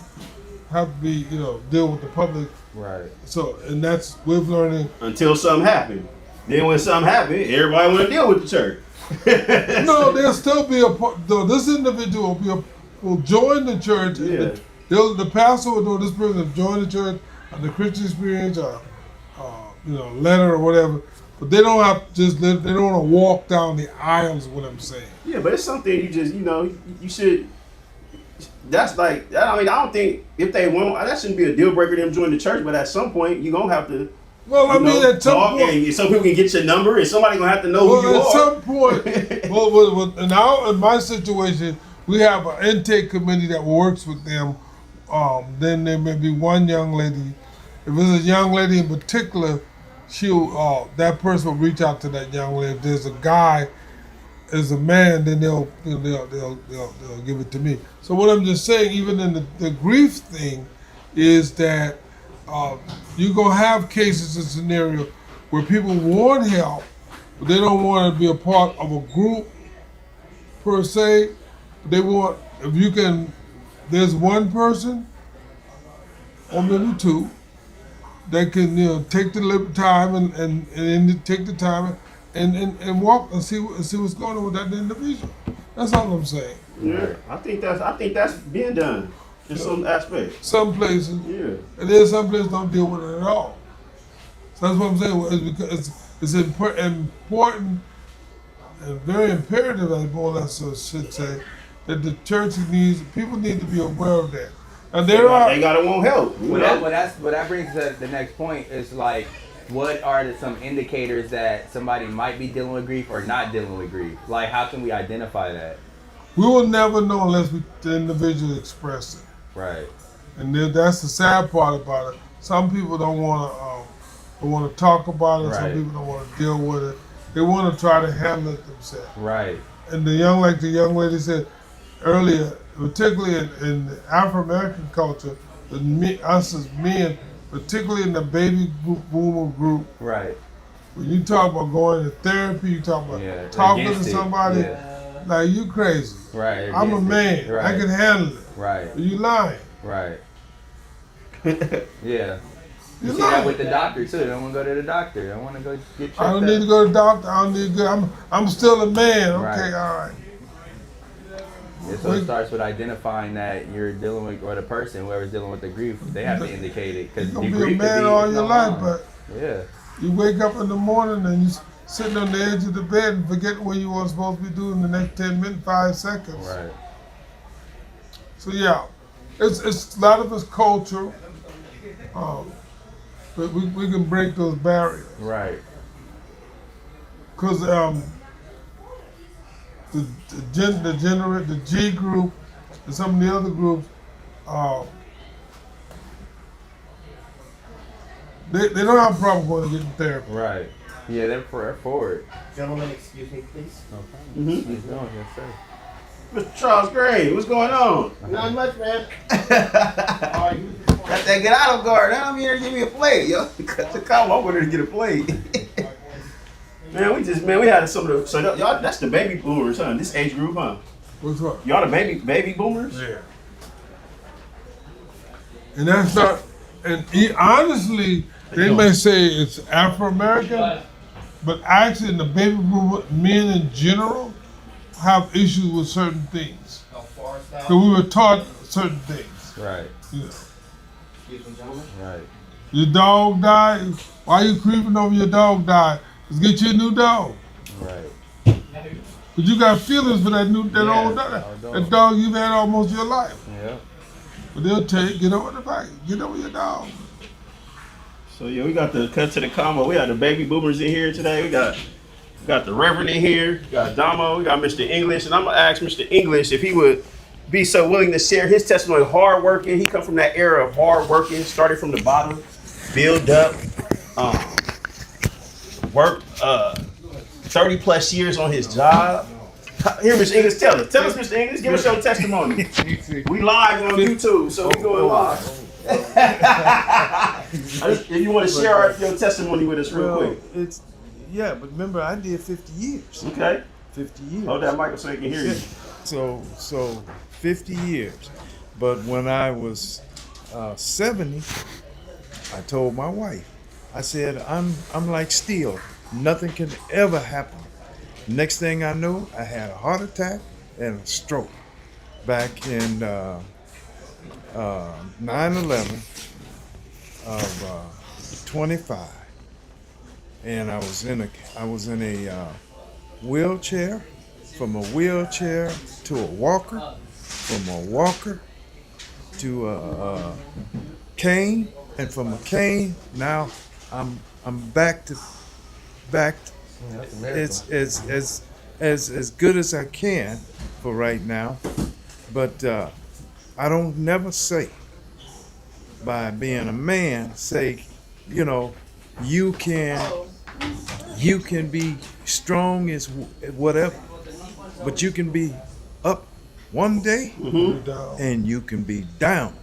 have to be, deal with the public. Right. So, and that's, we're learning. Until something happened. Then when something happened, everybody want to deal with the church. No, there'll still be a part, though this individual will join the church. Yeah. The pastor will know this person will join the church, the Christian experience, letter or whatever. But they don't have to just they don't want to walk down the aisles. Is what I'm saying. Yeah, but it's something you just you should. That's like I mean I don't think if they want that shouldn't be a deal breaker them join the church. But at some point you're gonna have to. Well, I mean, at some point, and some people can get your number, and somebody gonna have to know who you are. At some point, in my situation, we have an intake committee that works with them. Then there may be one young lady. If it's a young lady in particular, that person will reach out to that young lady. If there's a guy, as a man, then they'll give it to me. So what I'm just saying, even in the grief thing, is that. You're going to have cases and scenarios where people want help, but they don't want to be a part of a group per se. They want, there's one person, or maybe two, that can take the time and take the time and walk and see what's going on with that individual. That's all I'm saying. Yeah, I think that's being done. In some aspects. Some places. Yeah. And then some places don't deal with it at all. So that's what I'm saying. It's because it's important and very imperative, as more or less should say, that the church people need to be aware of that. And they gotta want help. But that brings to the next point is like, what are some indicators that somebody might be dealing with grief or not dealing with grief? Like, how can we identify that? We will never know unless the individual express it. Right. And that's the sad part about it. Some people don't want to talk about it. Right. Some people don't want to deal with it. They want to try to handle it themselves. Right. And the young lady said earlier, particularly in the Afro-American culture, us as men, particularly in the baby boomer group. Right. When you talk about going to therapy, you talk about talking to somebody. Like, you crazy. Right. I'm a man. Right. I can handle it. Right. You lying. Right. Yeah. You see that with the doctor too. They don't want to go to the doctor. They want to go get checked I don't need to go to the doctor. I don't need to go. I'm still a man. Okay, right. All right. Yeah, so it starts with identifying that you're dealing with, or the person, whoever's dealing with the grief, they have to indicate it. You're going to be a man all your life, but yeah. You wake up in the morning and you're sitting on the edge of the bed and forget what you were supposed to be doing the next 10 minutes, 5 seconds. Right. So yeah, it's a lot of it's cultural, but we can break those barriers. Right. Because the G group and some of the other groups, they don't have a problem going to get therapy. Right. Yeah, they're forward. Gentlemen, excuse me, please. No problem. Mm-hmm. He's going, yes, sir. Mr. Charles Gray, what's going on? Not much, man. Got that get out of guard. I'm here to give me a plate, yo. CutToTheConvo, I'm going to get a plate. Man, we had some of the, so y'all, that's the baby boomers, huh? This age group, huh? What's what? Y'all the baby boomers? Yeah. And that's not, and honestly, they may say it's Afro-American, but actually in the baby boomer, men in general have issues with certain things. So we were taught certain things. Right. You know. Excuse me, gentlemen. Right. Your dog died. Why you creeping over your dog died? Let's get you a new dog. Right. But you got feelings for that old dog. That dog you've had almost your life. Yeah. But they'll tell you, get over the fight. Get over your dog. So yeah, we got the CutToTheConvo. We got the baby boomers in here today. We got the Reverend in here. We got Damo. We got Mr. English, and I'm gonna ask Mr. English if he would be so willing to share his testimony. Hard working. He come from that era of hard working, started from the bottom, build up, worked 30 plus years on his job. Here, Mr. English, tell us, Mr. English, give us your testimony. We live on YouTube, so we going live. If you want to share your testimony with us real quick. But remember, I did 50 years. Okay. 50 years. Hold that mic so I can hear you. So 50 years. But when I was 70, I told my wife, I said, I'm like steel. Nothing can ever happen. Next thing I know, I had a heart attack and a stroke back in 9/11 of 25. and I was in a wheelchair, from a wheelchair to a walker, from a walker to a cane, and from a cane now I'm back. It's as good as I can for right now, but I don't never say by being a man say, you know, you can be strong as whatever, but you can be up one day and you can be down.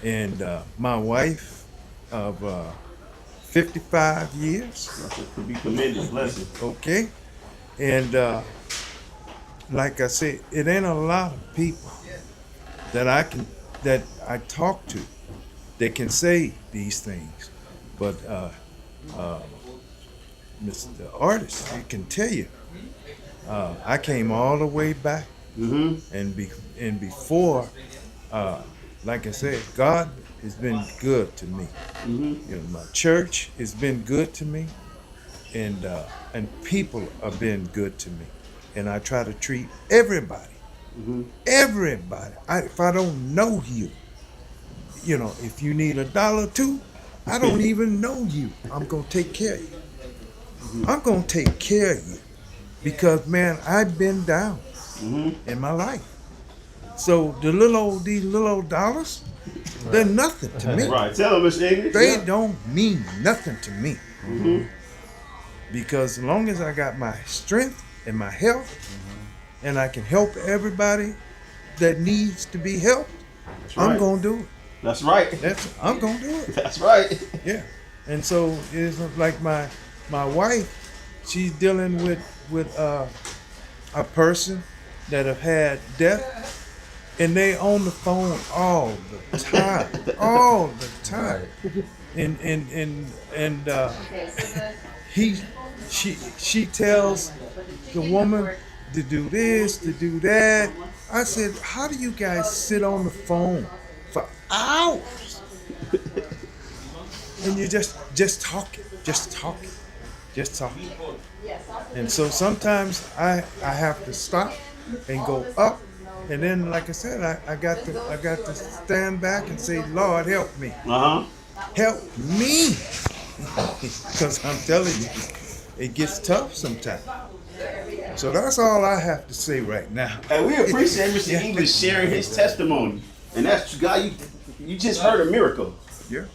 And my wife of 55 years. To be commended, blessed. Okay. And like I said, it ain't a lot of people that I talk to that can say these things. But Mr. Artis, he can tell you. I came all the way back, and before, like I said, God has been good to me. You know, my church has been good to me, and people have been good to me, and I try to treat everybody. Everybody. If I don't know you, you know, if you need $1 or $2, I don't even know you. I'm gonna take care of you. I'm gonna take care of you because, man, I've been down in my life. So these little old dollars, they're nothing to me. Right, tell them, Mr. English. They don't mean nothing to me. Because as long as I got my strength and my health, and I can help everybody that needs to be helped, I'm gonna do it. That's right. I'm gonna do it. That's right. Yeah. And so it's like my wife, she's dealing with a person that have had death, and they on the phone all the time, all the time. And she tells the woman to do this, to do that. I said, how do you guys sit on the phone for hours and you're just talking? And so sometimes I have to stop and go up, and then, like I said, I got to stand back and say, Lord, help me. Help me. Because I'm telling you, it gets tough sometimes. So that's all I have to say right now. And we appreciate Mr. English sharing his testimony. And that's, God, you just heard a miracle. Yeah,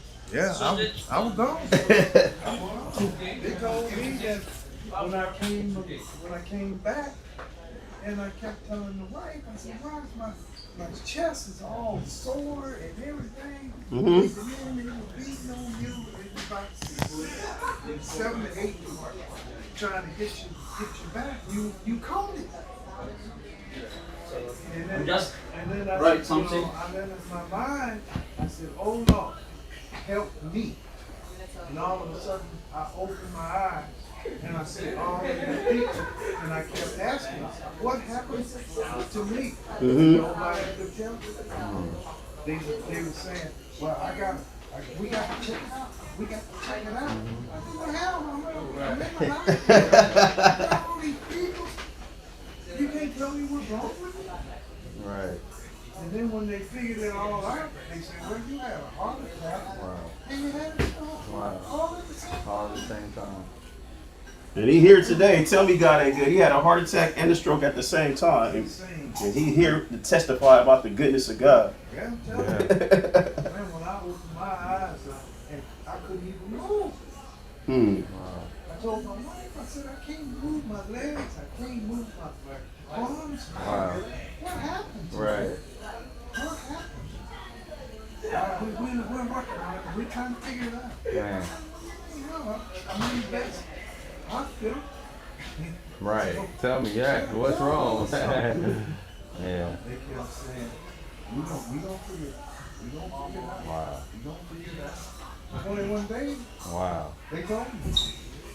I was gone. They told me that when I came back, and I kept telling the wife, I said, why is my chest is all sore and everything? They were beating on you. It was about 7 to 8 trying to hit you back. You caught it. And then I said, something. And then in my mind, I said, oh Lord, help me. And all of a sudden, I opened my eyes and I said, all of the people, and I kept asking, what happened to me? Nobody could tell me. They were saying, well, we got to check it out. We got to check it out. I said, well, hell, I'm in my life. All these people, you can't tell me what's wrong with me. Right. And then when they figured it all out, they said, well, you had a heart attack. And you had a stroke. All at the same time. And he here today. Tell me God ain't good. He had a heart attack and a stroke at the same time. And he here to testify about the goodness of God. Yeah, I'm telling you. Man, when I opened my eyes and I couldn't even move. I told my wife, I said, I can't move my legs. I can't move my arms. What happened to me? What happened? We're working on it. We're trying to figure it out. Man. You know, I mean, that's hospital. Right. Tell me, what's wrong? Yeah. They kept saying, we gonna figure it out. We gonna figure it out. 21 days. Wow. They told me.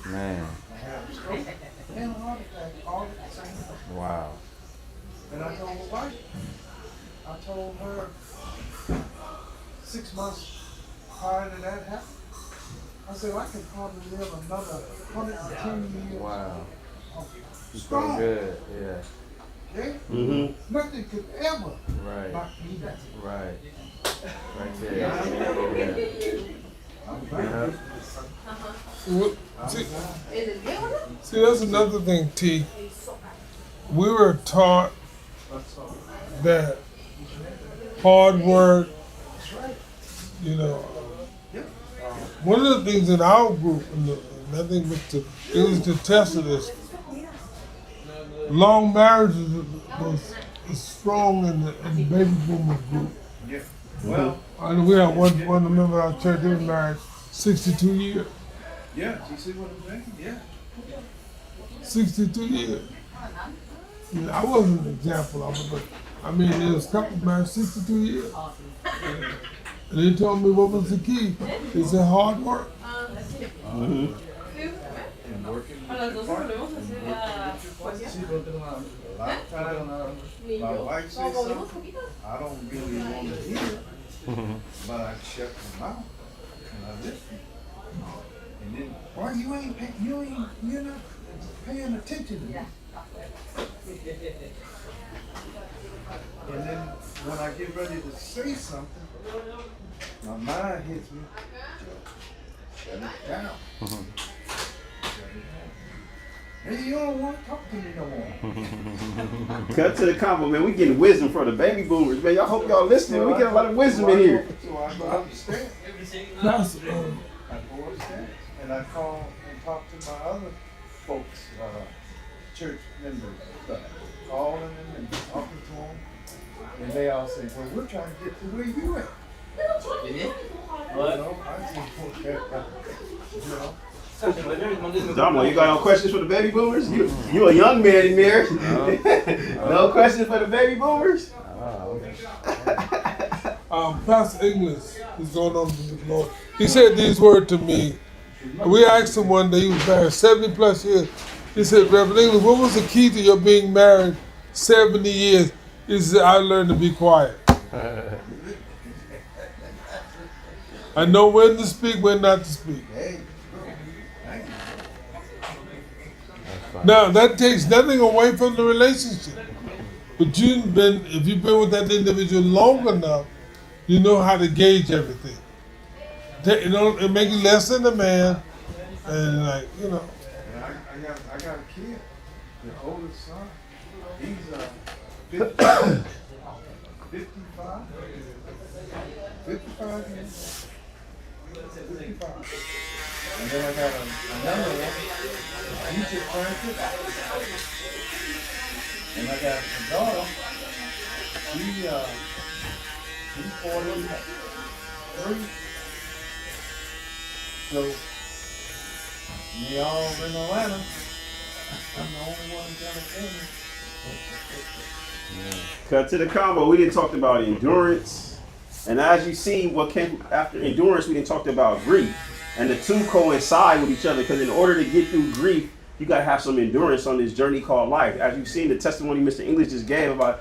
Man. I had a stroke and a heart attack all at the same time. Wow. And I told my wife, I told her 6 months prior to that happened, I said, I can probably live another 110 years. Wow. You feel Strong. good. Yeah. Okay? Mm-hmm. Nothing could ever Right. knock me down. Right. Right there. Yeah. Yeah. See, that's another thing, T. We were taught that hard work, you know, one of the things in our group, and I think Mr. English to test of this, long marriages was strong in the baby boomer group. Yeah. Well, I know we had one member of our church, he was married 62 years. yeah. You see what I'm saying? Yeah. 62 years. I wasn't an example of it, but I mean, there was couples married 62 years. And they told me what was the key. They said hard work. Mm-hmm. And working with your partner. See, but a lot of times, my wife says something I don't really want to hear, but I shut my mouth and I listen. And then, why you're not paying attention to me. And then when I get ready to say something, my mind hits me. Shut it down. Shut it down. Hey, you don't want to talk to me no more. Cut to the convo, man. We getting wisdom from the baby boomers, man. Y'all hope y'all listening. We get a lot of wisdom in here. So I go upstairs. That's, I go upstairs and I call and talk to my other folks, church members and stuff. Calling them and talking to them. And they all say, well, we're trying to get to where you at. What? You know, I just, you know. Domo, you got no questions for the baby boomers? You a young man in there. No questions for the baby boomers? Pastor English is going on with the Lord. He said these words to me. We asked him one day, he was married 70 plus years. He said, Reverend English, what was the key to your being married 70 years? He said, I learned to be quiet. I know when to speak, when not to speak. Now, that takes nothing away from the relationship. But if you've been with that individual long enough, you know how to gauge everything. It makes you less than a man, and like, you know. And I got a kid, the oldest son. He's 55. 55 years. 55. And then I got another one. He just turned 50. And I got a daughter. She's 43. So we all in Atlanta. I'm the only one in California. Cut to the combo. We didn't talk about endurance. And as you see, what came after endurance, we didn't talk about grief. And the two coincide with each other because in order to get through grief, you got to have some endurance on this journey called life. As you've seen the testimony Mr. English just gave about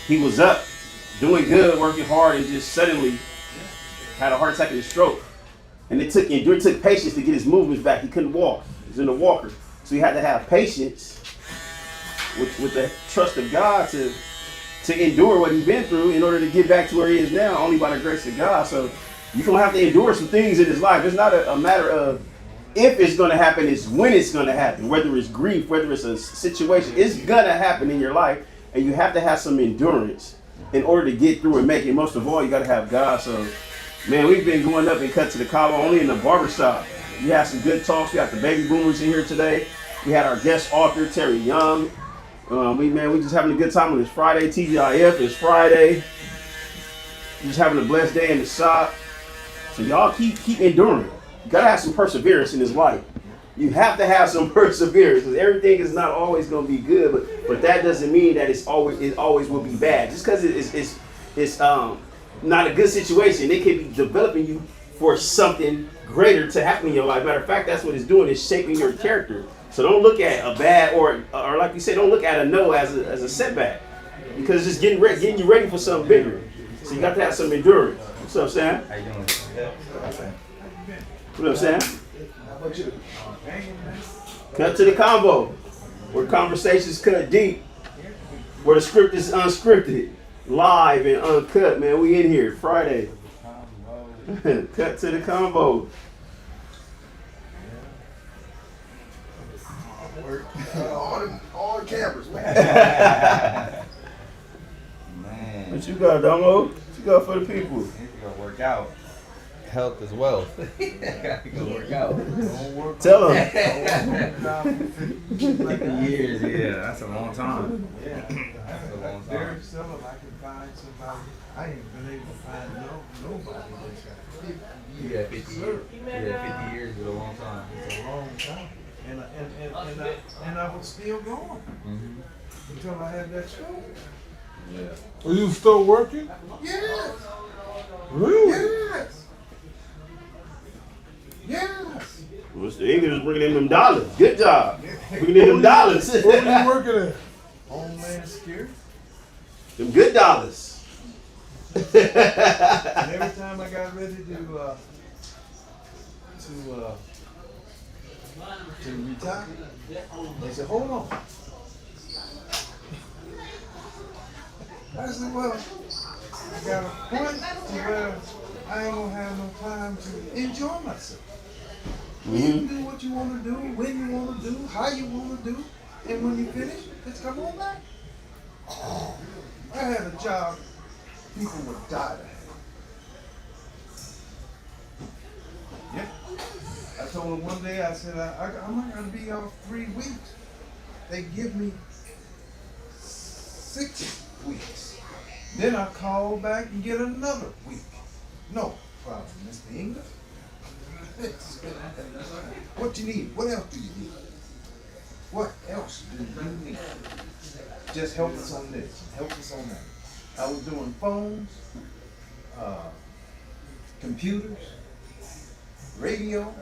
he was up, doing good, working hard, and just suddenly had a heart attack and a stroke. And it took patience to get his movements back. He couldn't walk. He was in a walker. So he had to have patience with the trust of God to endure what he's been through in order to get back to where he is now, only by the grace of God. So you're going to have to endure some things in his life. It's not a matter of if it's going to happen, it's when it's going to happen. Whether it's grief, whether it's a situation, it's going to happen in your life. And you have to have some endurance in order to get through and make it. Most of all, you got to have God. So, man, we've been going up and cut to the Convo only in the barbershop. We had some good talks. We got the baby boomers in here today. We had our guest author, Terry Young. We just having a good time on this Friday. TGIF is Friday. Just having a blessed day in the shop. So y'all keep enduring. You gotta have some perseverance in this life. You have to have some perseverance because everything is not always gonna be good, but that doesn't mean that it always will be bad. Just because it's not a good situation, it can be developing you for something greater to happen in your life. Matter of fact, that's what it's doing, is shaping your character. So don't look at a bad or like you said, don't look at a no as a setback, because it's just getting you ready for something bigger. So you got to have some endurance. What's up, Sam? How you doing? What up, Sam? Cut to the Convo, where conversations cut deep, where the script is unscripted, live and uncut. Man, we in here Friday. Cut to the Convo. All the cameras, man. Man, What you got, Domo? What you got for the people? you gotta work out. Health is wealth. Gotta go work out. Tell them. 50 years, yeah, that's a long time. Yeah, That's a long very time. seldom I can find somebody. I ain't been able to find nobody that's got 50 years. Yeah, 50 years. Yeah, 50 years is a long time. It's a long time. And I was still going until I had that stroke. Are you still working? Yes. Really? Yes. Yes. Mr. English bringing in them dollars. Good job. Bringing in them dollars. Where are you working at? Homeland Security. Them good dollars. And every time I got ready to retire, they said, hold on. I said, well, I got a point to where I ain't gonna have no time to enjoy myself. You can do what you want to do, when you want to do, how you want to do, and when you finish, just come on back. I had a job people would die to have. Yeah. I told them one day, I said, I'm not going to be off 3 weeks. They give me 6 weeks. Then I call back and get another week. No problem, Mr. English. What you need? What else do you need? What else do you need? Just help us on this, help us on that. I was doing phones, computers, radio,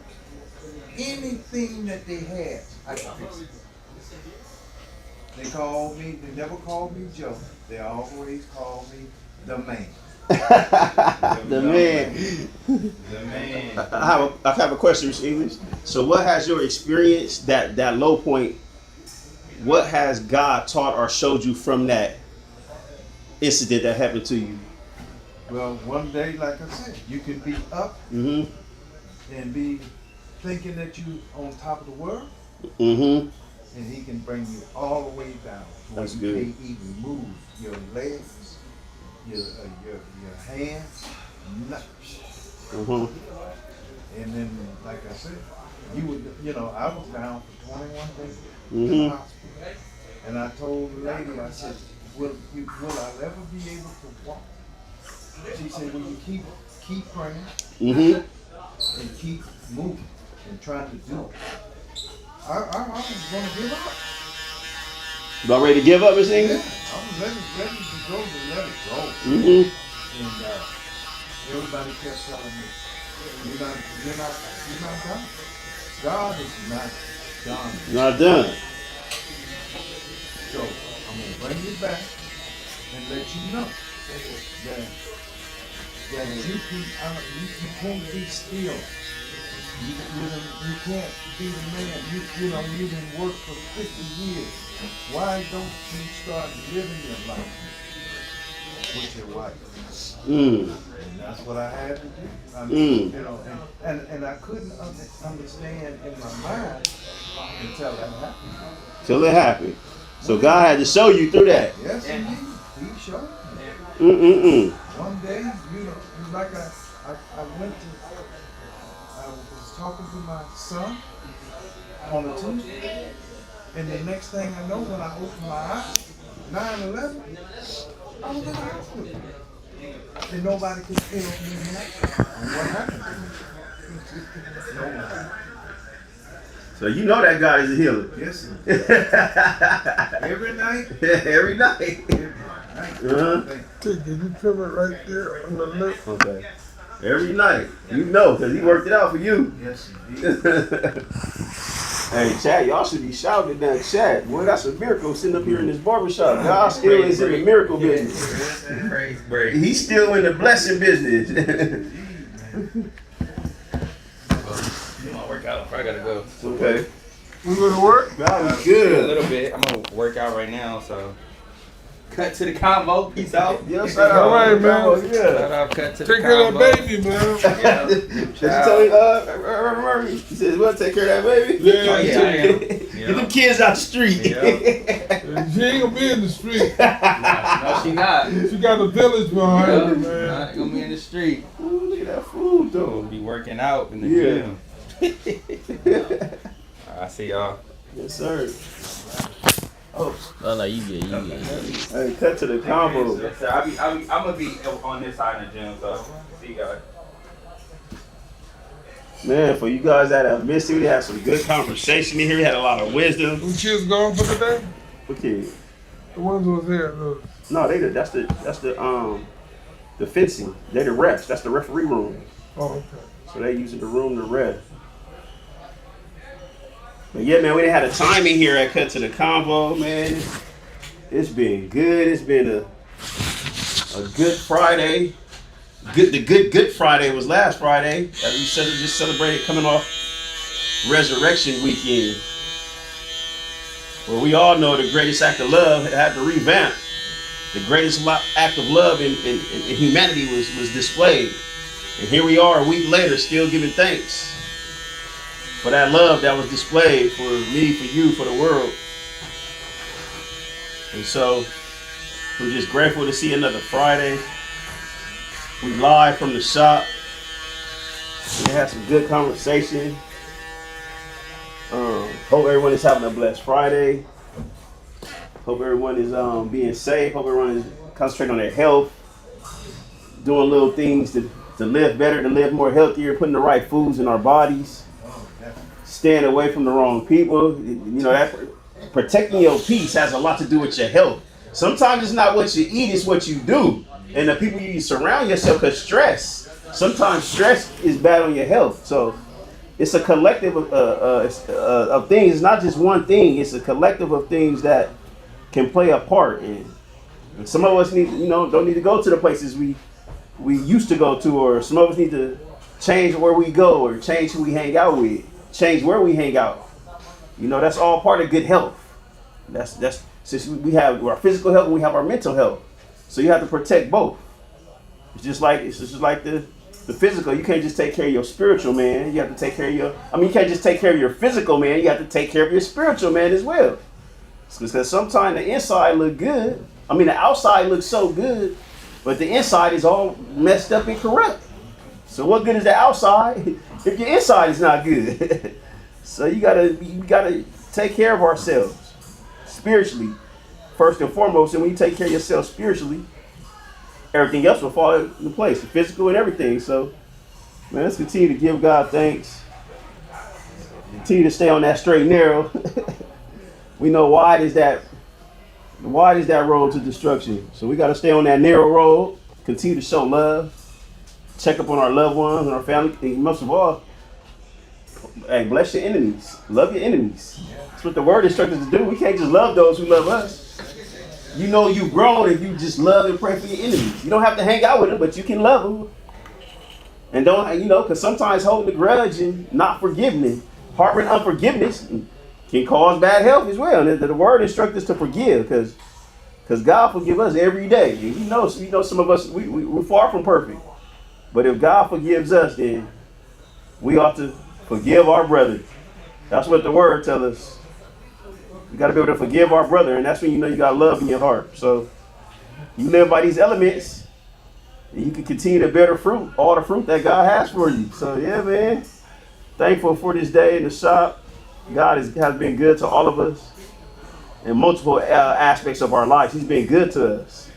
anything that they had, I could fix it. They called me, they never called me Joe. They always called me the man. The man. The man. I have a question, Mr. English. So what has your experience, that low point, what has God taught or showed you from that incident that happened to you? Well, one day, like I said, you can be up Mm-hmm. and be thinking that you on top of the world, Mm-hmm. and he can bring you all the way down to where That's you good. can't even move your legs, your hands, nothing. Mm-hmm. And then, like I said, I was down for 21 days in Mm-hmm. the hospital. And I told the lady, I said, will I ever be able to walk? She said, well, you keep praying Mm-hmm. and keep moving and trying to do it. I was going to give up. About ready to give up, Mr. Yeah, English? I was ready to go, to let it go. Mm-hmm. And everybody kept telling me, you're not done. God is not done. Not done. So I'm gonna bring you back and let you know that you can't be still. You can't be the man. You've been working for 50 years. Why don't you start living your life with your wife? Mm. And that's what I had to do. I Mm. and I couldn't understand in my mind until that happened. Till it happened. So God had to show you through that. Yes, indeed. He showed me. Mm-mm-mm. One day, like I was talking to my son on a Tuesday, and the next thing I know, when I opened my eyes, 9/11, I was in the hospital. And nobody could tell me what happened to me. Nobody. So you know that God is a healer. Yes, every night. Every night. Uh-huh. Did you trim it right there on the lip? Okay. Every night. You know, because he worked it out for you. Yes, indeed. Hey, chat, y'all should be shouting in that chat. Boy, that's a miracle sitting up here in this barbershop. God still is in the miracle business. Praise break. He's still in the blessing business. You want to work out on Friday? probably gotta go. Okay. We go to work? That was A good. little bit. I'm gonna work out right now, so. Cut to the combo. Peace out. Yes, sir. All right, man. Shout Yeah. out, cut to the Take care of combo. that baby, man. Yeah. Did you tell me, Murray? He said, "Well, take care of that baby." Yeah, Oh, yeah, I am. Get them kids out the street. Yeah. She ain't gonna be in the street. No, she not. She got a village behind her, Yeah, man. not gonna be in the street. Ooh, look at that food, though. Be working out in the Yeah. gym. I see y'all. Yes, sir. Oh no, you good, you good. Hey, cut to the combo. Yes, sir. I'm gonna be on this side of the gym, so see you guys. Man, for you guys that have missed it, we had some good conversation in here. We had a lot of wisdom. Them kids gone for the day? What kid? The ones who was here. Look. No, that's the fencing. They the refs. That's the referee room. Oh, okay. So they using the room to ref. But yeah, man, we done had a time in here at Cut to the Convo, man. It's been good. It's been a good Friday. The good Friday was last Friday. As we just celebrated coming off Resurrection Weekend. Well, we all know the greatest act of love had to revamp. The greatest act of love in humanity was displayed. And here we are a week later still giving thanks for that love that was displayed for me, for you, for the world. And so we're just grateful to see another Friday. We live from the shop. We had some good conversation. Hope everyone is having a blessed Friday. Hope everyone is being safe. Hope everyone is concentrating on their health. Doing little things to live better, to live more healthier, putting the right foods in our bodies. Staying away from the wrong people. You know, that protecting your peace has a lot to do with your health. Sometimes it's not what you eat, it's what you do. And the people you surround yourself, because sometimes stress is bad on your health. So it's a collective of things. It's not just one thing. It's a collective of things that can play a part. And some of us don't need to go to the places we used to go to, or some of us need to change where we go, or change who we hang out with, change where we hang out. You know, that's all part of good health. That's since we have our physical health and we have our mental health. So you have to protect both. It's just like the physical. You can't just take care of your spiritual man. You have to take care of you can't just take care of your physical man. You have to take care of your spiritual man as well. Because sometimes the inside look good. The outside looks so good, but the inside is all messed up and corrupt. So what good is the outside if your inside is not good? So you gotta take care of ourselves spiritually first and foremost. And when you take care of yourself spiritually, everything else will fall into place, the physical and everything. So, man, let's continue to give God thanks. Continue to stay on that straight and narrow. We know wide is that road to destruction. So we got to stay on that narrow road. Continue to show love. Check up on our loved ones and our family. And most of all, hey, bless your enemies. Love your enemies. That's what the word instructs us to do. We can't just love those who love us. You know you've grown if you just love and pray for your enemies. You don't have to hang out with them, but you can love them. And because sometimes holding a grudge and not forgiving, harboring unforgiveness can cause bad health as well. And the word instructs us to forgive because God forgives us every day. And you know some of us, we're far from perfect. But if God forgives us, then we ought to forgive our brother. That's what the word tells us. You got to be able to forgive our brother, and that's when you know you got love in your heart. So you live by these elements, and you can continue to bear the fruit, all the fruit that God has for you. So yeah, man, thankful for this day in the shop. God has been good to all of us in multiple aspects of our lives. He's been good to us.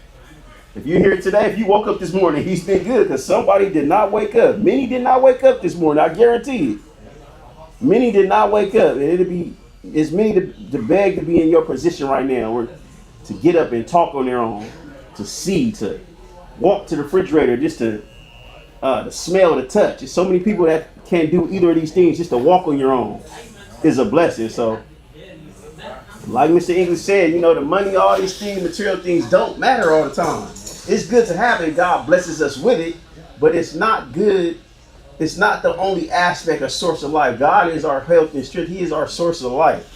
If you're here today, if you woke up this morning, he's been good, because somebody did not wake up. Many did not wake up this morning, I guarantee it. Many did not wake up, and it's many to beg to be in your position right now, or to get up and talk on their own, to see, to walk to the refrigerator, just to smell, to touch. There's so many people that can't do either of these things. Just to walk on your own is a blessing. So, like Mr. English said, the money, all these things, material things don't matter all the time. It's good to have it. God blesses us with it, but it's not good. it's not the only aspect or source of life. God is our health and strength. He is our source of life.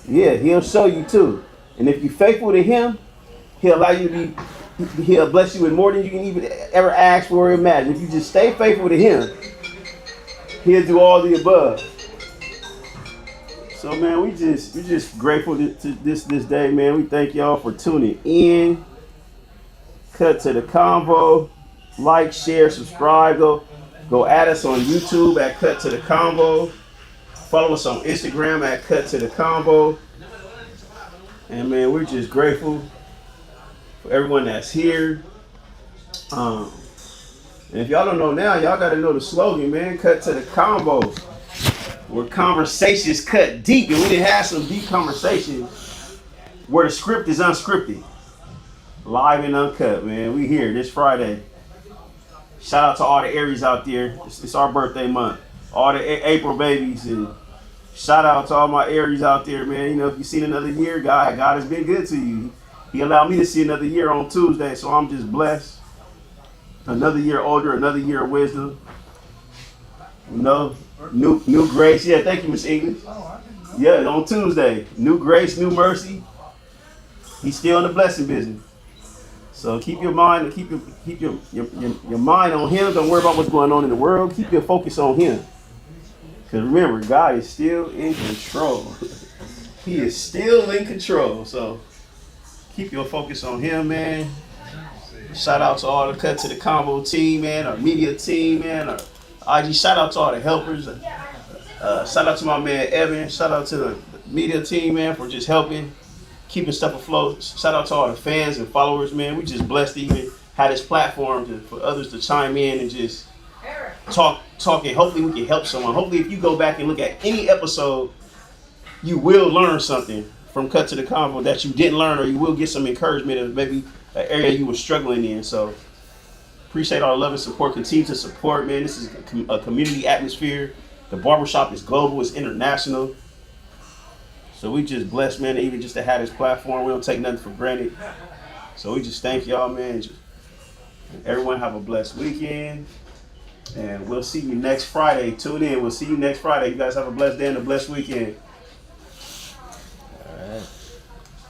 Yeah, he'll show you too. And if you're faithful to him, he'll allow you to be, he'll bless you with more than you can even ever ask for or imagine. If you just stay faithful to him, he'll do all the above. So man, we're just grateful to this day, man. We thank y'all for tuning in. Cut to the Convo. Like, share, subscribe. Go add us on YouTube at Cut to the Convo. Follow us on Instagram at CutToTheConvo. And man, we're just grateful for everyone that's here. And if y'all don't know now, y'all got to know the slogan, man. Cut to the Convo, where conversations cut deep, and we didn't have some deep conversations where the script is unscripted, live and uncut. Man, we here this Friday. Shout out to all the Aries out there. It's our birthday month. All the April babies, and shout out to all my Aries out there, man. You know, if you've seen another year, God has been good to you. He allowed me to see another year on Tuesday, so I'm just blessed. Another year older, another year of wisdom. You know, new grace. Yeah, thank you, Miss English. Yeah, on Tuesday, new grace, new mercy. He's still in the blessing business. So keep your mind, keep your mind on him. Don't worry about what's going on in the world. Keep your focus on him. Because remember, God is still in control. He is still in control. So keep your focus on him, man. Shout out to all the Cut to the Convo team, man. Our media team, man. Our IG. Shout out to all the helpers. Shout out to my man Evan. Shout out to the media team, man, for just helping, keeping stuff afloat. Shout out to all the fans and followers, man. We just blessed to even have this platform for others to chime in and just talking. Hopefully we can help someone. Hopefully if you go back and look at any episode, you will learn something from Cut to the Convo that you didn't learn, or you will get some encouragement of maybe an area you were struggling in. So appreciate all the love and support. Continue to support, man. This is a community atmosphere. The barbershop is global, it's international. So we just blessed, man, even just to have this platform. We don't take nothing for granted. So we just thank y'all, man. Everyone have a blessed weekend. And we'll see you next Friday. Tune in. We'll see you next Friday. You guys have a blessed day and a blessed weekend.